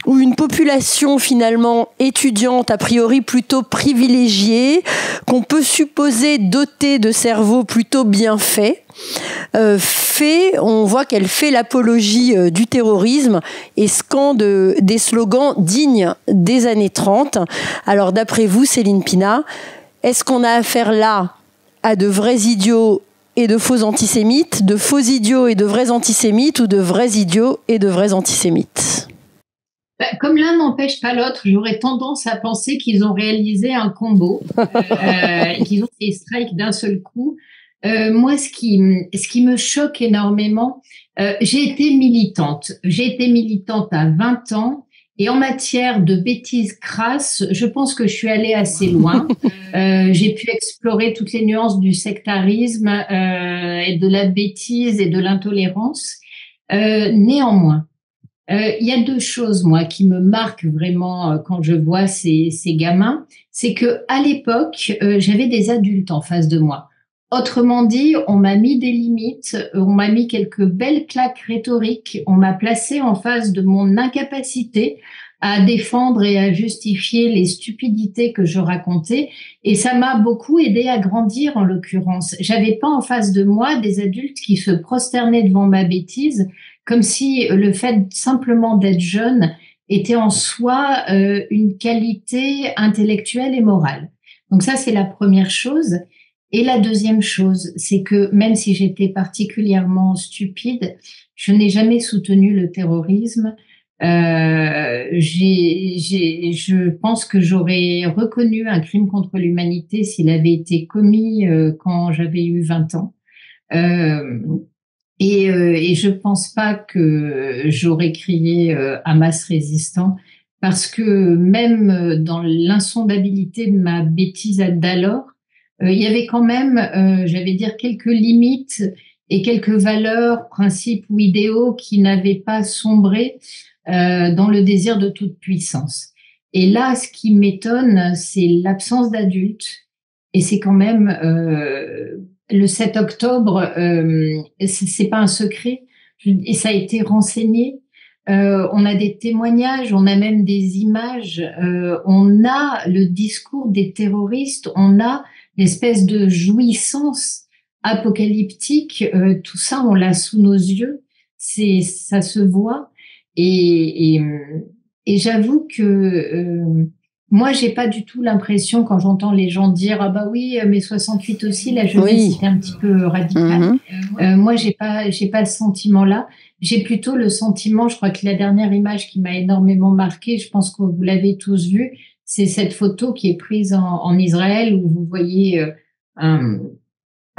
où une population finalement étudiante, a priori plutôt privilégiée, qu'on peut supposer dotée de cerveaux plutôt bien faits, on voit qu'elle fait l'apologie du terrorisme et scande des slogans dignes des années 30. Alors d'après vous, Céline Pina, est-ce qu'on a affaire là à de vrais idiots et de faux antisémites, de faux idiots et de vrais antisémites, ou de vrais idiots et de vrais antisémites ? Comme l'un n'empêche pas l'autre, j'aurais tendance à penser qu'ils ont réalisé un combo, qu'ils ont fait des strikes d'un seul coup. Moi, ce qui me choque énormément, j'ai été militante. J'ai été militante à 20 ans. Et en matière de bêtises crasses, je pense que je suis allée assez loin. J'ai pu explorer toutes les nuances du sectarisme et de la bêtise et de l'intolérance. Néanmoins, il y a deux choses, moi, qui me marquent vraiment quand je vois ces gamins. C'est que à l'époque, j'avais des adultes en face de moi. Autrement dit, on m'a mis des limites, on m'a mis quelques belles claques rhétoriques, on m'a placé en face de mon incapacité à défendre et à justifier les stupidités que je racontais, et ça m'a beaucoup aidé à grandir en l'occurrence. J'avais pas en face de moi des adultes qui se prosternaient devant ma bêtise, comme si le fait simplement d'être jeune était en soi une qualité intellectuelle et morale. Donc ça, c'est la première chose. Et la deuxième chose, c'est que même si j'étais particulièrement stupide, je n'ai jamais soutenu le terrorisme. Je pense que j'aurais reconnu un crime contre l'humanité s'il avait été commis quand j'avais eu 20 ans. Et je pense pas que j'aurais crié Hamas résistant, parce que même dans l'insondabilité de ma bêtise d'alors, il y avait quand même, j'allais dire, quelques limites et quelques valeurs, principes ou idéaux qui n'avaient pas sombré dans le désir de toute puissance. Et là, ce qui m'étonne, c'est l'absence d'adultes. Et c'est quand même le 7 octobre, c'est pas un secret, et ça a été renseigné. On a des témoignages, on a même des images, on a le discours des terroristes, on a l'espèce de jouissance apocalyptique, tout ça, on l'a sous nos yeux, ça se voit. Et j'avoue que moi, j'ai pas du tout l'impression, quand j'entends les gens dire « Ah bah oui, mais 68 aussi, la jeunesse était un petit peu radicale. Moi, j'ai pas ce sentiment-là. J'ai plutôt le sentiment, je crois que la dernière image qui m'a énormément marquée, je pense que vous l'avez tous vue, c'est cette photo qui est prise en Israël où vous voyez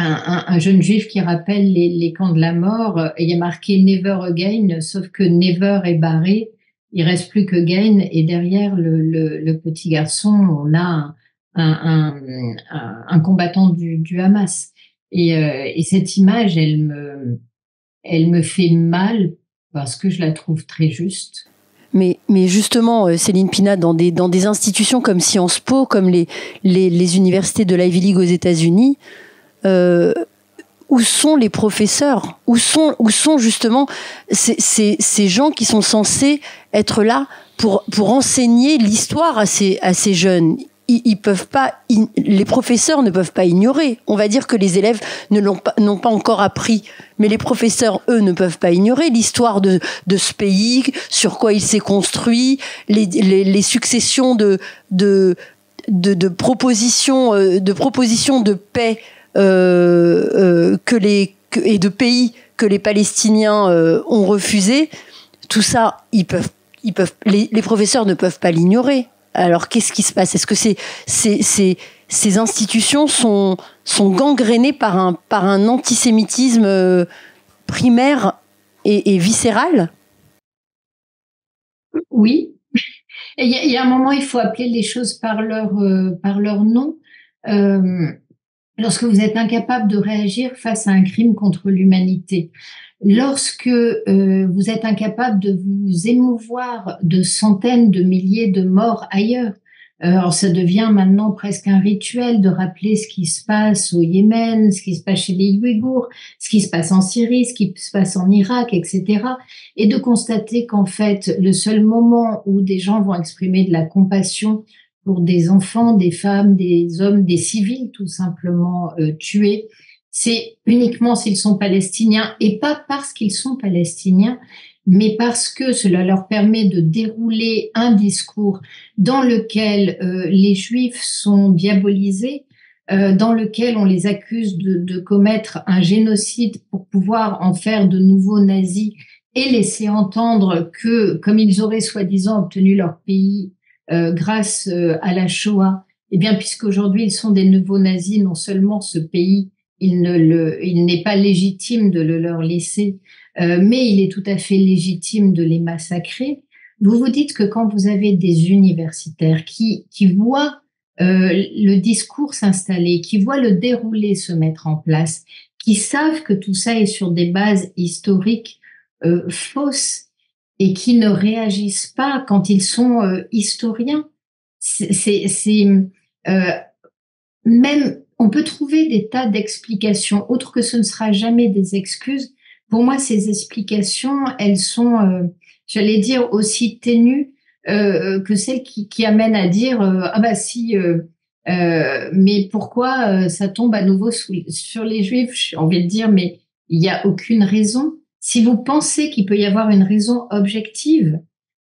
un jeune juif qui rappelle les camps de la mort, et il y a marqué Never Again, sauf que Never est barré, il reste plus que Gain, et derrière le petit garçon, on a un combattant du Hamas. Et cette image, elle me fait mal parce que je la trouve très juste. Mais justement, Céline Pina, dans des institutions comme Sciences Po, comme les universités de l'Ivy League aux États-Unis, où sont les professeurs ? Où sont justement ces gens qui sont censés être là pour enseigner l'histoire à ces jeunes ? Ils peuvent pas, les professeurs ne peuvent pas ignorer. On va dire que les élèves n'ont pas encore appris, mais les professeurs, eux, ne peuvent pas ignorer l'histoire de ce pays, sur quoi il s'est construit, les successions de propositions de paix et de pays que les Palestiniens ont refusé. Tout ça, les professeurs ne peuvent pas l'ignorer. Alors, qu'est-ce qui se passe ? Est-ce que ces institutions sont gangrénées par un antisémitisme primaire et viscéral ? Oui. Et il y a un moment, il faut appeler les choses par leur nom. Lorsque vous êtes incapable de réagir face à un crime contre l'humanité, lorsque vous êtes incapable de vous émouvoir de centaines de milliers de morts ailleurs, alors ça devient maintenant presque un rituel de rappeler ce qui se passe au Yémen, ce qui se passe chez les Ouïghours, ce qui se passe en Syrie, ce qui se passe en Irak, etc. Et de constater qu'en fait, le seul moment où des gens vont exprimer de la compassion pour des enfants, des femmes, des hommes, des civils tout simplement tués, c'est uniquement s'ils sont palestiniens, et pas parce qu'ils sont palestiniens, mais parce que cela leur permet de dérouler un discours dans lequel les Juifs sont diabolisés, dans lequel on les accuse de commettre un génocide pour pouvoir en faire de nouveaux nazis et laisser entendre que, comme ils auraient soi-disant obtenu leur pays grâce à la Shoah, eh bien, puisqu'aujourd'hui ils sont des nouveaux nazis, non seulement ce pays, il n'est pas légitime de le leur laisser, mais il est tout à fait légitime de les massacrer. Vous vous dites que quand vous avez des universitaires qui voient le discours s'installer, qui voient le déroulé se mettre en place, qui savent que tout ça est sur des bases historiques fausses et qui ne réagissent pas quand ils sont historiens, même on peut trouver des tas d'explications, autres que ce ne sera jamais des excuses. Pour moi, ces explications, elles sont, j'allais dire, aussi ténues que celles qui amènent à dire ah bah si, mais pourquoi ça tombe à nouveau sur les Juifs ? J'ai envie de dire, mais il n'y a aucune raison. Si vous pensez qu'il peut y avoir une raison objective,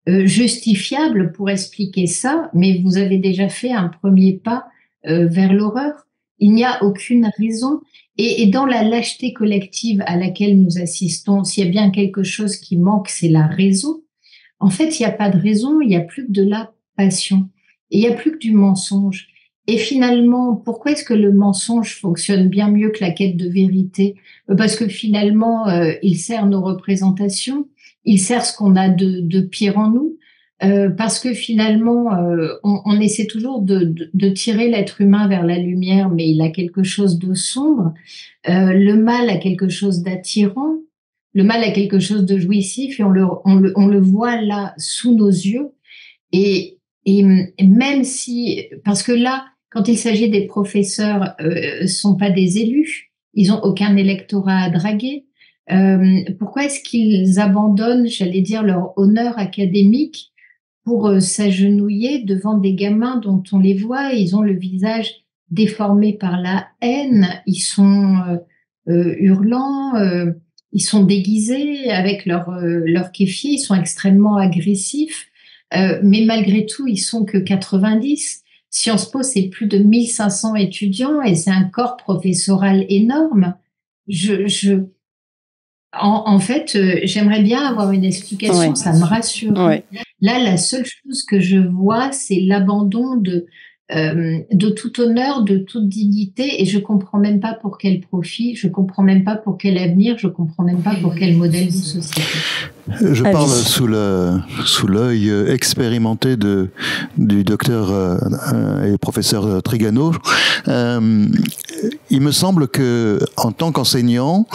justifiable pour expliquer ça, mais vous avez déjà fait un premier pas vers l'horreur. Il n'y a aucune raison. Et dans la lâcheté collective à laquelle nous assistons, s'il y a bien quelque chose qui manque, c'est la raison. En fait, il n'y a pas de raison, il n'y a plus que de la passion. Et il n'y a plus que du mensonge. Et finalement, pourquoi est-ce que le mensonge fonctionne bien mieux que la quête de vérité ? Parce que finalement, il sert nos représentations, il sert ce qu'on a de pire en nous, parce que finalement, on essaie toujours de tirer l'être humain vers la lumière, mais il a quelque chose de sombre. Le mal a quelque chose d'attirant, le mal a quelque chose de jouissif, et on le voit là sous nos yeux. Et même si, parce que là, quand il s'agit des professeurs, sont pas des élus, ils ont aucun électorat à draguer. Pourquoi est-ce qu'ils abandonnent, j'allais dire, leur honneur académique pour s'agenouiller devant des gamins dont on les voit, ils ont le visage déformé par la haine, ils sont hurlants, ils sont déguisés avec leur kéfier, ils sont extrêmement agressifs, mais malgré tout, ils sont que 90. Sciences Po, c'est plus de 1500 étudiants et c'est un corps professoral énorme. En fait, j'aimerais bien avoir une explication, ça me rassure. Ouais. Là, la seule chose que je vois, c'est l'abandon de tout honneur, de toute dignité, et je comprends même pas pour quel profit, je comprends même pas pour quel avenir, je comprends même pas pour quel modèle de société. Je parle sous l'œil expérimenté du docteur et professeur Trigano. Il me semble que, en tant qu'enseignant,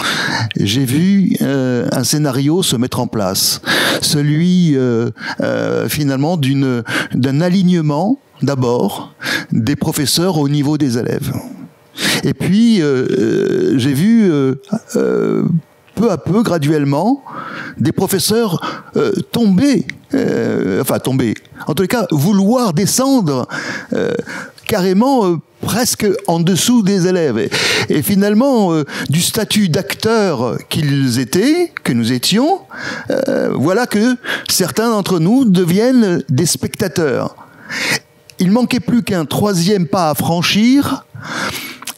j'ai vu un scénario se mettre en place, celui finalement d'un alignement d'abord des professeurs au niveau des élèves. Et puis j'ai vu peu à peu, graduellement, des professeurs tomber, en tous les cas, vouloir descendre carrément presque en dessous des élèves. Et finalement, du statut d'acteurs que nous étions, voilà que certains d'entre nous deviennent des spectateurs. Il manquait plus qu'un troisième pas à franchir,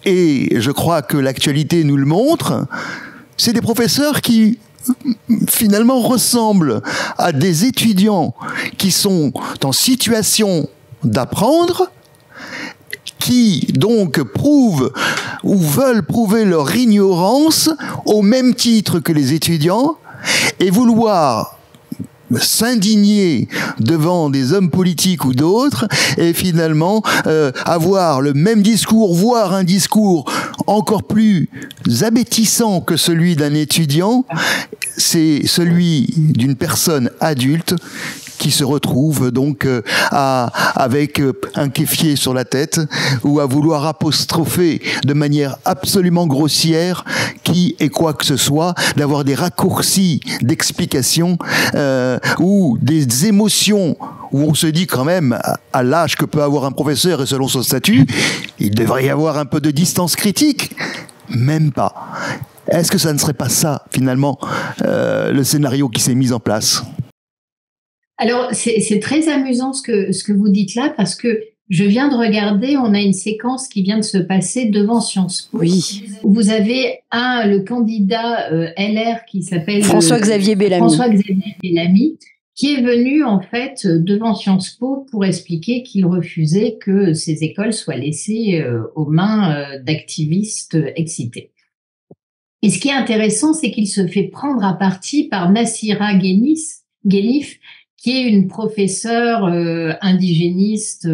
et je crois que l'actualité nous le montre. C'est des professeurs qui, finalement, ressemblent à des étudiants qui sont en situation d'apprendre, qui, donc, prouvent ou veulent prouver leur ignorance au même titre que les étudiants, et vouloir s'indigner devant des hommes politiques ou d'autres, et finalement avoir le même discours, voire un discours encore plus abêtissant que celui d'un étudiant, c'est celui d'une personne adulte qui se retrouve donc avec un kéfier sur la tête, ou à vouloir apostropher de manière absolument grossière qui et quoi que ce soit, d'avoir des raccourcis d'explication ou des émotions où on se dit quand même, à l'âge que peut avoir un professeur et selon son statut, il devrait y avoir un peu de distance critique. Même pas. Est-ce que ça ne serait pas ça, finalement, le scénario qui s'est mis en place ? Alors, c'est très amusant ce que vous dites là, parce que je viens de regarder, on a une séquence qui vient de se passer devant Sciences Po. Oui. Vous avez le candidat LR qui s'appelle François-Xavier Bellamy, qui est venu en fait devant Sciences Po pour expliquer qu'il refusait que ces écoles soient laissées aux mains d'activistes excités. Et ce qui est intéressant, c'est qu'il se fait prendre à partie par Nassira Guelif, qui est une professeure indigéniste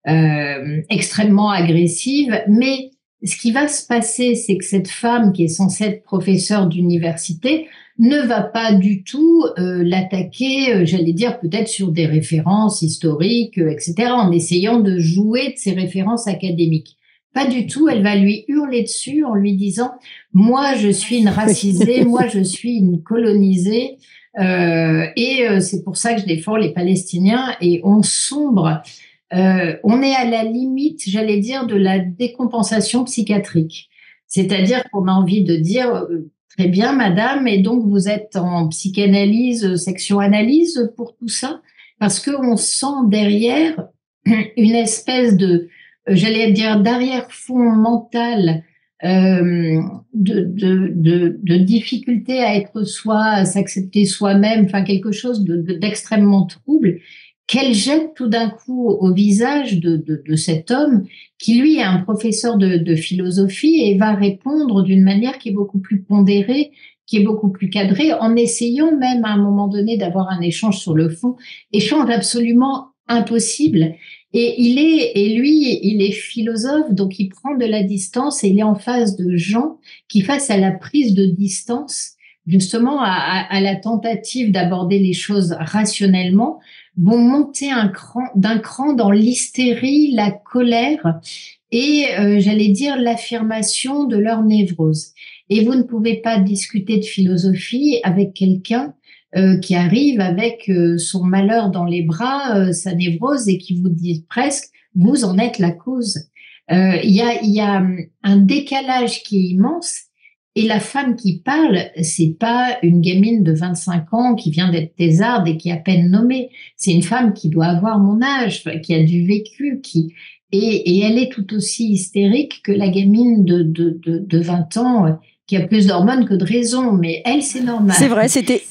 extrêmement agressive. Mais ce qui va se passer, c'est que cette femme qui est censée être professeure d'université ne va pas du tout l'attaquer, j'allais dire peut-être sur des références historiques, etc., en essayant de jouer de ces références académiques. Pas du tout, elle va lui hurler dessus en lui disant « Moi, je suis une racisée, moi, je suis une colonisée. » c'est pour ça que je défends les Palestiniens, et on sombre. On est à la limite, j'allais dire, de la décompensation psychiatrique. C'est-à-dire qu'on a envie de dire très bien, madame, et donc vous êtes en psychanalyse, section-analyse pour tout ça, parce qu'on sent derrière une espèce de, j'allais dire, d'arrière-fond mental, de difficulté à être soi, à s'accepter soi-même, enfin quelque chose d'extrêmement trouble, qu'elle jette tout d'un coup au visage de cet homme qui lui est un professeur de philosophie et va répondre d'une manière qui est beaucoup plus pondérée, qui est beaucoup plus cadrée, en essayant même à un moment donné d'avoir un échange sur le fond, échange absolument impossible. Et lui, il est philosophe, donc il prend de la distance, et il est en face de gens qui, face à la prise de distance, justement à la tentative d'aborder les choses rationnellement, vont monter d'un cran dans l'hystérie, la colère et, j'allais dire, l'affirmation de leur névrose. Et vous ne pouvez pas discuter de philosophie avec quelqu'un qui arrive avec son malheur dans les bras, sa névrose, et qui vous dit presque « vous en êtes la cause ». Il y a un décalage qui est immense, et la femme qui parle, c'est pas une gamine de 25 ans qui vient d'être thésarde et qui est à peine nommée. C'est une femme qui doit avoir mon âge, qui a du vécu, et elle est tout aussi hystérique que la gamine de 20 ans qui a plus d'hormones que de raison, mais elle, c'est normal. C'est vrai, c'était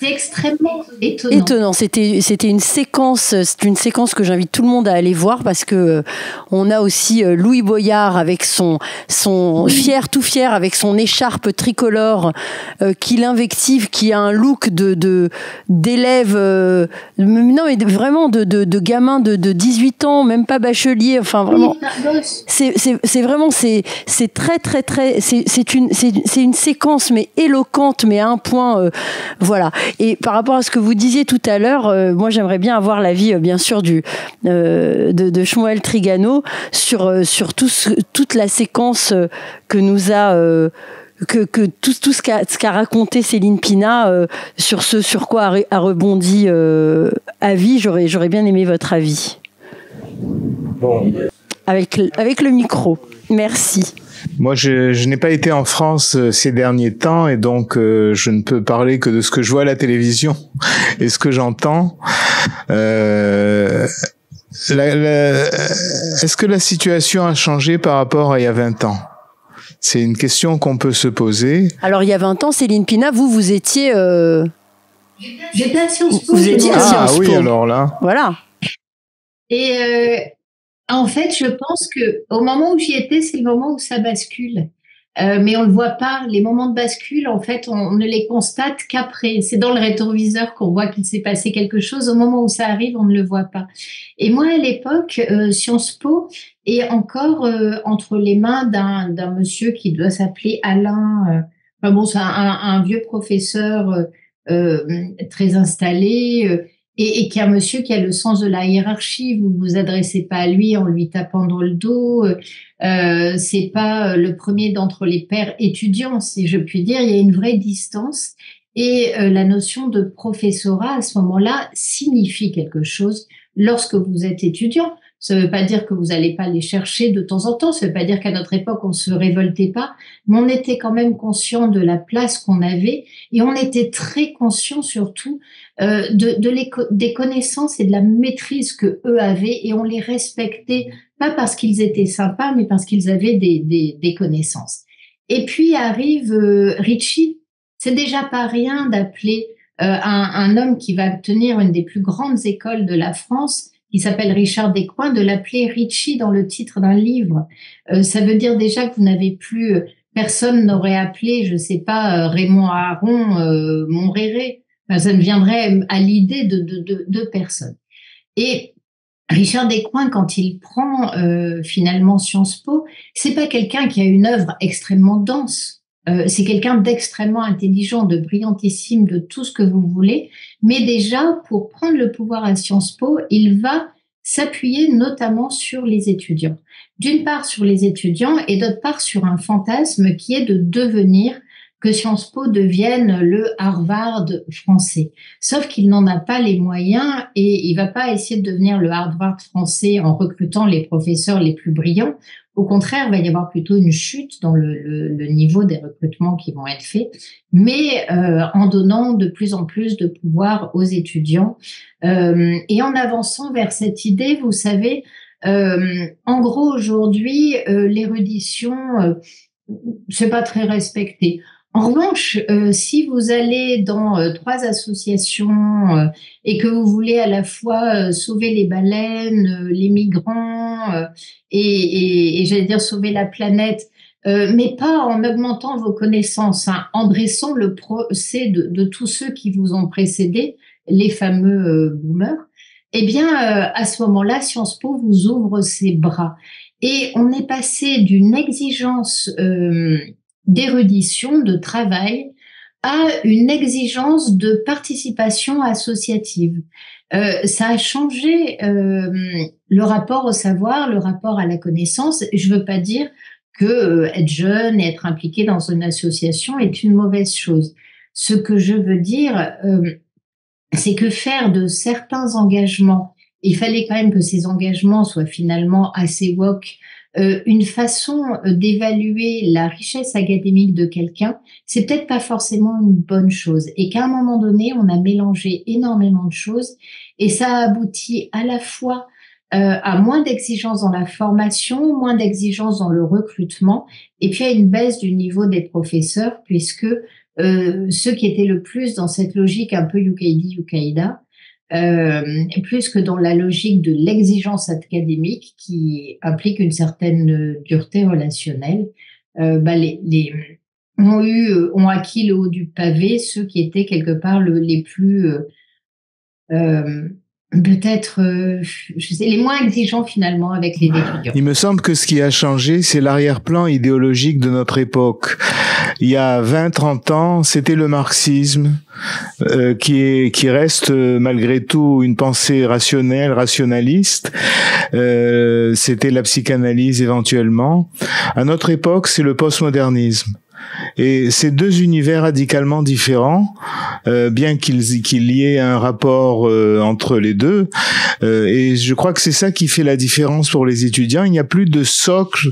extrêmement étonnant. C'était une séquence, c'est une séquence que j'invite tout le monde à aller voir parce que on a aussi Louis Boyard avec son tout fier avec son écharpe tricolore qui l'invective, qui a un look d'élève, non mais vraiment de gamin de 18 ans, même pas bachelier, enfin vraiment. C'est vraiment c'est très très très c'est une séquence mais éloquente, mais à un point voilà. Et par rapport à ce que vous disiez tout à l'heure, moi j'aimerais bien avoir l'avis bien sûr de Shmuel Trigano sur toute la séquence que nous a tout ce qu'a raconté Céline Pina sur ce sur quoi a rebondi Avi. J'aurais bien aimé votre avis. Bon. Avec le micro. Merci. Moi, je n'ai pas été en France ces derniers temps et donc je ne peux parler que de ce que je vois à la télévision et ce que j'entends. Est-ce que la situation a changé par rapport à il y a 20 ans ? C'est une question qu'on peut se poser. Alors, il y a 20 ans, Céline Pina, vous étiez... J'étais à Sciences Po. Vous étiez à Sciences Po. Ah oui, alors là. Voilà. Et en fait, je pense que au moment où j'y étais, c'est le moment où ça bascule. Mais on le voit pas. Les moments de bascule, en fait, on ne les constate qu'après. C'est dans le rétroviseur qu'on voit qu'il s'est passé quelque chose. Au moment où ça arrive, on ne le voit pas. Et moi, à l'époque, Sciences Po est encore entre les mains d'un monsieur qui doit s'appeler Alain. Enfin bon, c'est un vieux professeur très installé. Et qui est un monsieur qui a le sens de la hiérarchie. Vous vous adressez pas à lui en lui tapant dans le dos. C'est pas le premier d'entre les pairs étudiants, si je puis dire. Il y a une vraie distance. Et la notion de professorat, à ce moment-là, signifie quelque chose lorsque vous êtes étudiant. Ça ne veut pas dire que vous n'allez pas les chercher de temps en temps. Ça ne veut pas dire qu'à notre époque, on ne se révoltait pas. Mais on était quand même conscient de la place qu'on avait. Et on était très conscient surtout des connaissances et de la maîtrise que eux avaient. Et on les respectait, pas parce qu'ils étaient sympas, mais parce qu'ils avaient des connaissances. Et puis arrive Ricci. C'est déjà pas rien d'appeler un homme qui va tenir une des plus grandes écoles de la France, qui s'appelle Richard Descoings, de l'appeler Ricci dans le titre d'un livre. Ça veut dire déjà que vous n'avez plus, personne n'aurait appelé, je sais pas, Raymond Aron, Montréré. Enfin, ça ne viendrait à l'idée de personne. Et Richard Descoings, quand il prend finalement Sciences Po, c'est pas quelqu'un qui a une œuvre extrêmement dense. C'est quelqu'un d'extrêmement intelligent, de brillantissime, de tout ce que vous voulez. Mais déjà, pour prendre le pouvoir à Sciences Po, il va s'appuyer notamment sur les étudiants. D'une part sur les étudiants et d'autre part sur un fantasme qui est de devenir, que Sciences Po devienne le Harvard français. Sauf qu'il n'en a pas les moyens et il va pas essayer de devenir le Harvard français en recrutant les professeurs les plus brillants. Au contraire, il va y avoir plutôt une chute dans le niveau des recrutements qui vont être faits, mais en donnant de plus en plus de pouvoir aux étudiants et en avançant vers cette idée, vous savez, en gros aujourd'hui, l'érudition, c'est pas très respecté. En revanche, si vous allez dans 3 associations et que vous voulez à la fois sauver les baleines, les migrants et j'allais dire sauver la planète, mais pas en augmentant vos connaissances, hein, en dressant le procès de tous ceux qui vous ont précédé, les fameux boomers, eh bien, à ce moment-là, Sciences Po vous ouvre ses bras. Et on est passé d'une exigence d'érudition, de travail, à une exigence de participation associative. Ça a changé le rapport au savoir, le rapport à la connaissance. Je veux pas dire que être jeune et être impliqué dans une association est une mauvaise chose. Ce que je veux dire, c'est que faire de certains engagements, il fallait quand même que ces engagements soient finalement assez woke, une façon d'évaluer la richesse académique de quelqu'un, c'est peut-être pas forcément une bonne chose. Et qu'à un moment donné, on a mélangé énormément de choses et ça a abouti à la fois à moins d'exigences dans la formation, moins d'exigences dans le recrutement, et puis à une baisse du niveau des professeurs, puisque ceux qui étaient le plus dans cette logique un peu UKID, plus que dans la logique de l'exigence académique qui implique une certaine dureté relationnelle, ont acquis le haut du pavé ceux qui étaient quelque part les plus peut-être les moins exigeants finalement avec les étudiants. Il me semble que ce qui a changé, c'est l'arrière-plan idéologique de notre époque. Il y a 20-30 ans, c'était le marxisme qui reste malgré tout une pensée rationnelle, rationaliste. C'était la psychanalyse éventuellement. À notre époque, c'est le postmodernisme. Et ces deux univers radicalement différents, bien qu'il y ait un rapport entre les deux, et je crois que c'est ça qui fait la différence pour les étudiants. Il n'y a plus de socle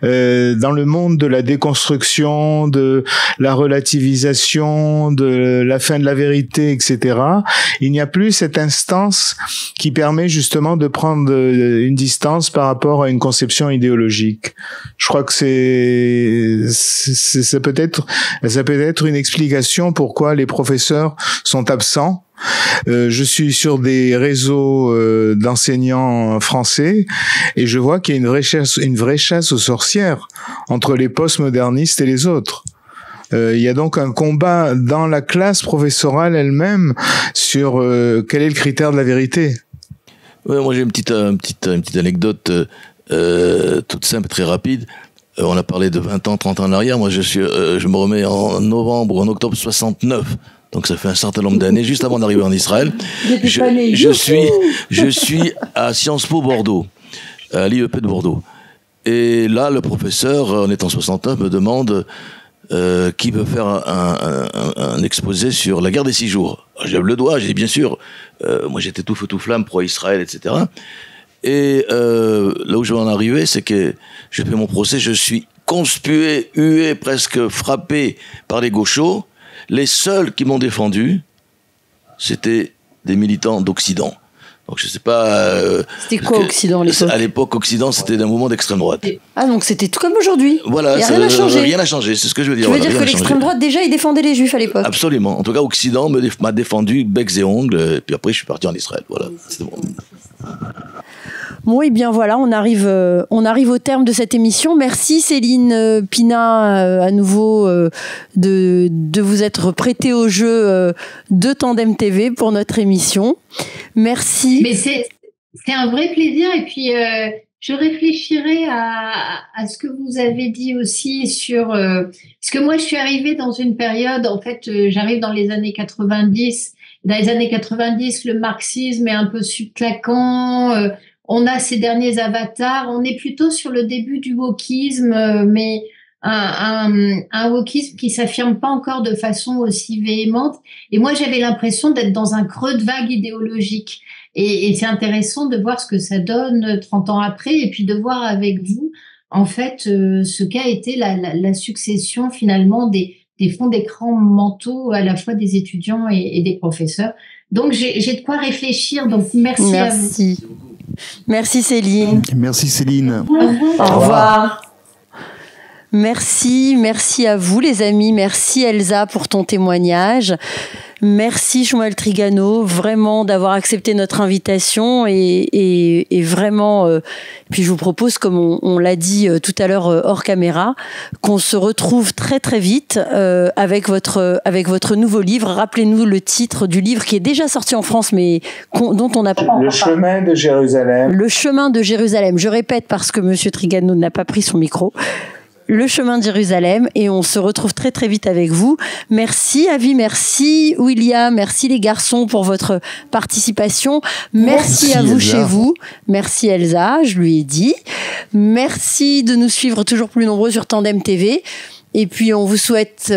dans le monde de la déconstruction, de la relativisation, de la fin de la vérité, etc. Il n'y a plus cette instance qui permet justement de prendre une distance par rapport à une conception idéologique. Je crois que ça peut être une explication pourquoi les professeurs sont absents. Je suis sur des réseaux d'enseignants français et je vois qu'il y a une vraie chasse aux sorcières entre les postmodernistes et les autres. Il y a donc un combat dans la classe professorale elle-même sur quel est le critère de la vérité. Ouais, moi j'ai une petite anecdote toute simple et très rapide. On a parlé de 20 ans, 30 ans en arrière. Moi, je me remets en octobre 69. Donc, ça fait un certain nombre d'années, juste avant d'arriver en Israël. Je suis à Sciences Po Bordeaux, à l'IEP de Bordeaux. Et là, le professeur, en étant 69, me demande qui veut faire un exposé sur la guerre des 6 jours. Je lève le doigt, j'ai dit bien sûr. Moi, j'étais tout feu tout flamme pro-Israël, etc. Et là où je vais en arriver, c'est que je fais mon procès, je suis conspué, hué, presque frappé par les gauchos. Les seuls qui m'ont défendu, c'était des militants d'Occident. Donc je sais pas... c'était quoi Occident à l'époque ? À l'époque, Occident, c'était un mouvement d'extrême droite. Ah, donc c'était tout comme aujourd'hui. Voilà, rien n'a changé. Rien n'a changé, c'est ce que je veux dire. Tu veux dire que l'extrême droite, déjà, il défendait les Juifs à l'époque ? Absolument. En tout cas, Occident m'a défendu becs et ongles, et puis après, je suis parti en Israël. Voilà. C'était bon. Bon, et bien voilà, on arrive au terme de cette émission. Merci Céline Pina à nouveau de vous être prêtée au jeu de Tandem TV pour notre émission. Merci. Mais c'est un vrai plaisir et puis je réfléchirai à ce que vous avez dit aussi sur parce que moi je suis arrivée dans une période, en fait j'arrive dans les années 90. Dans les années 90, le marxisme est un peu subclaquant. On a ces derniers avatars. On est plutôt sur le début du wokisme, mais un wokisme qui s'affirme pas encore de façon aussi véhémente. Et moi, j'avais l'impression d'être dans un creux de vague idéologique. Et c'est intéressant de voir ce que ça donne 30 ans après, et puis de voir avec vous, en fait, ce qu'a été la succession finalement des fonds d'écran mentaux à la fois des étudiants et des professeurs. Donc, j'ai de quoi réfléchir. Donc, merci à vous. Merci Céline. Merci Céline. Au revoir. Merci à vous les amis. Merci Elsa pour ton témoignage. Merci Shmuel Trigano, vraiment d'avoir accepté notre invitation et vraiment. Puis je vous propose, comme on l'a dit tout à l'heure hors caméra, qu'on se retrouve très très vite avec votre nouveau livre. Rappelez-nous le titre du livre qui est déjà sorti en France, mais dont on a Le chemin de Jérusalem. Le chemin de Jérusalem. Je répète parce que Monsieur Trigano n'a pas pris son micro. Le chemin de Jérusalem, et on se retrouve très très vite avec vous. Merci Avi, merci William, merci les garçons pour votre participation. Merci à vous Elsa. Chez vous. Merci Elsa, je lui ai dit. Merci de nous suivre toujours plus nombreux sur Tandem TV. Et puis on vous souhaite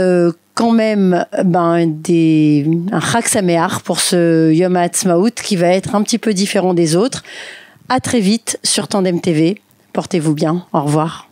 quand même un Chag Sameach pour ce Yom HaAtzmaut qui va être un petit peu différent des autres. À très vite sur Tandem TV. Portez-vous bien. Au revoir.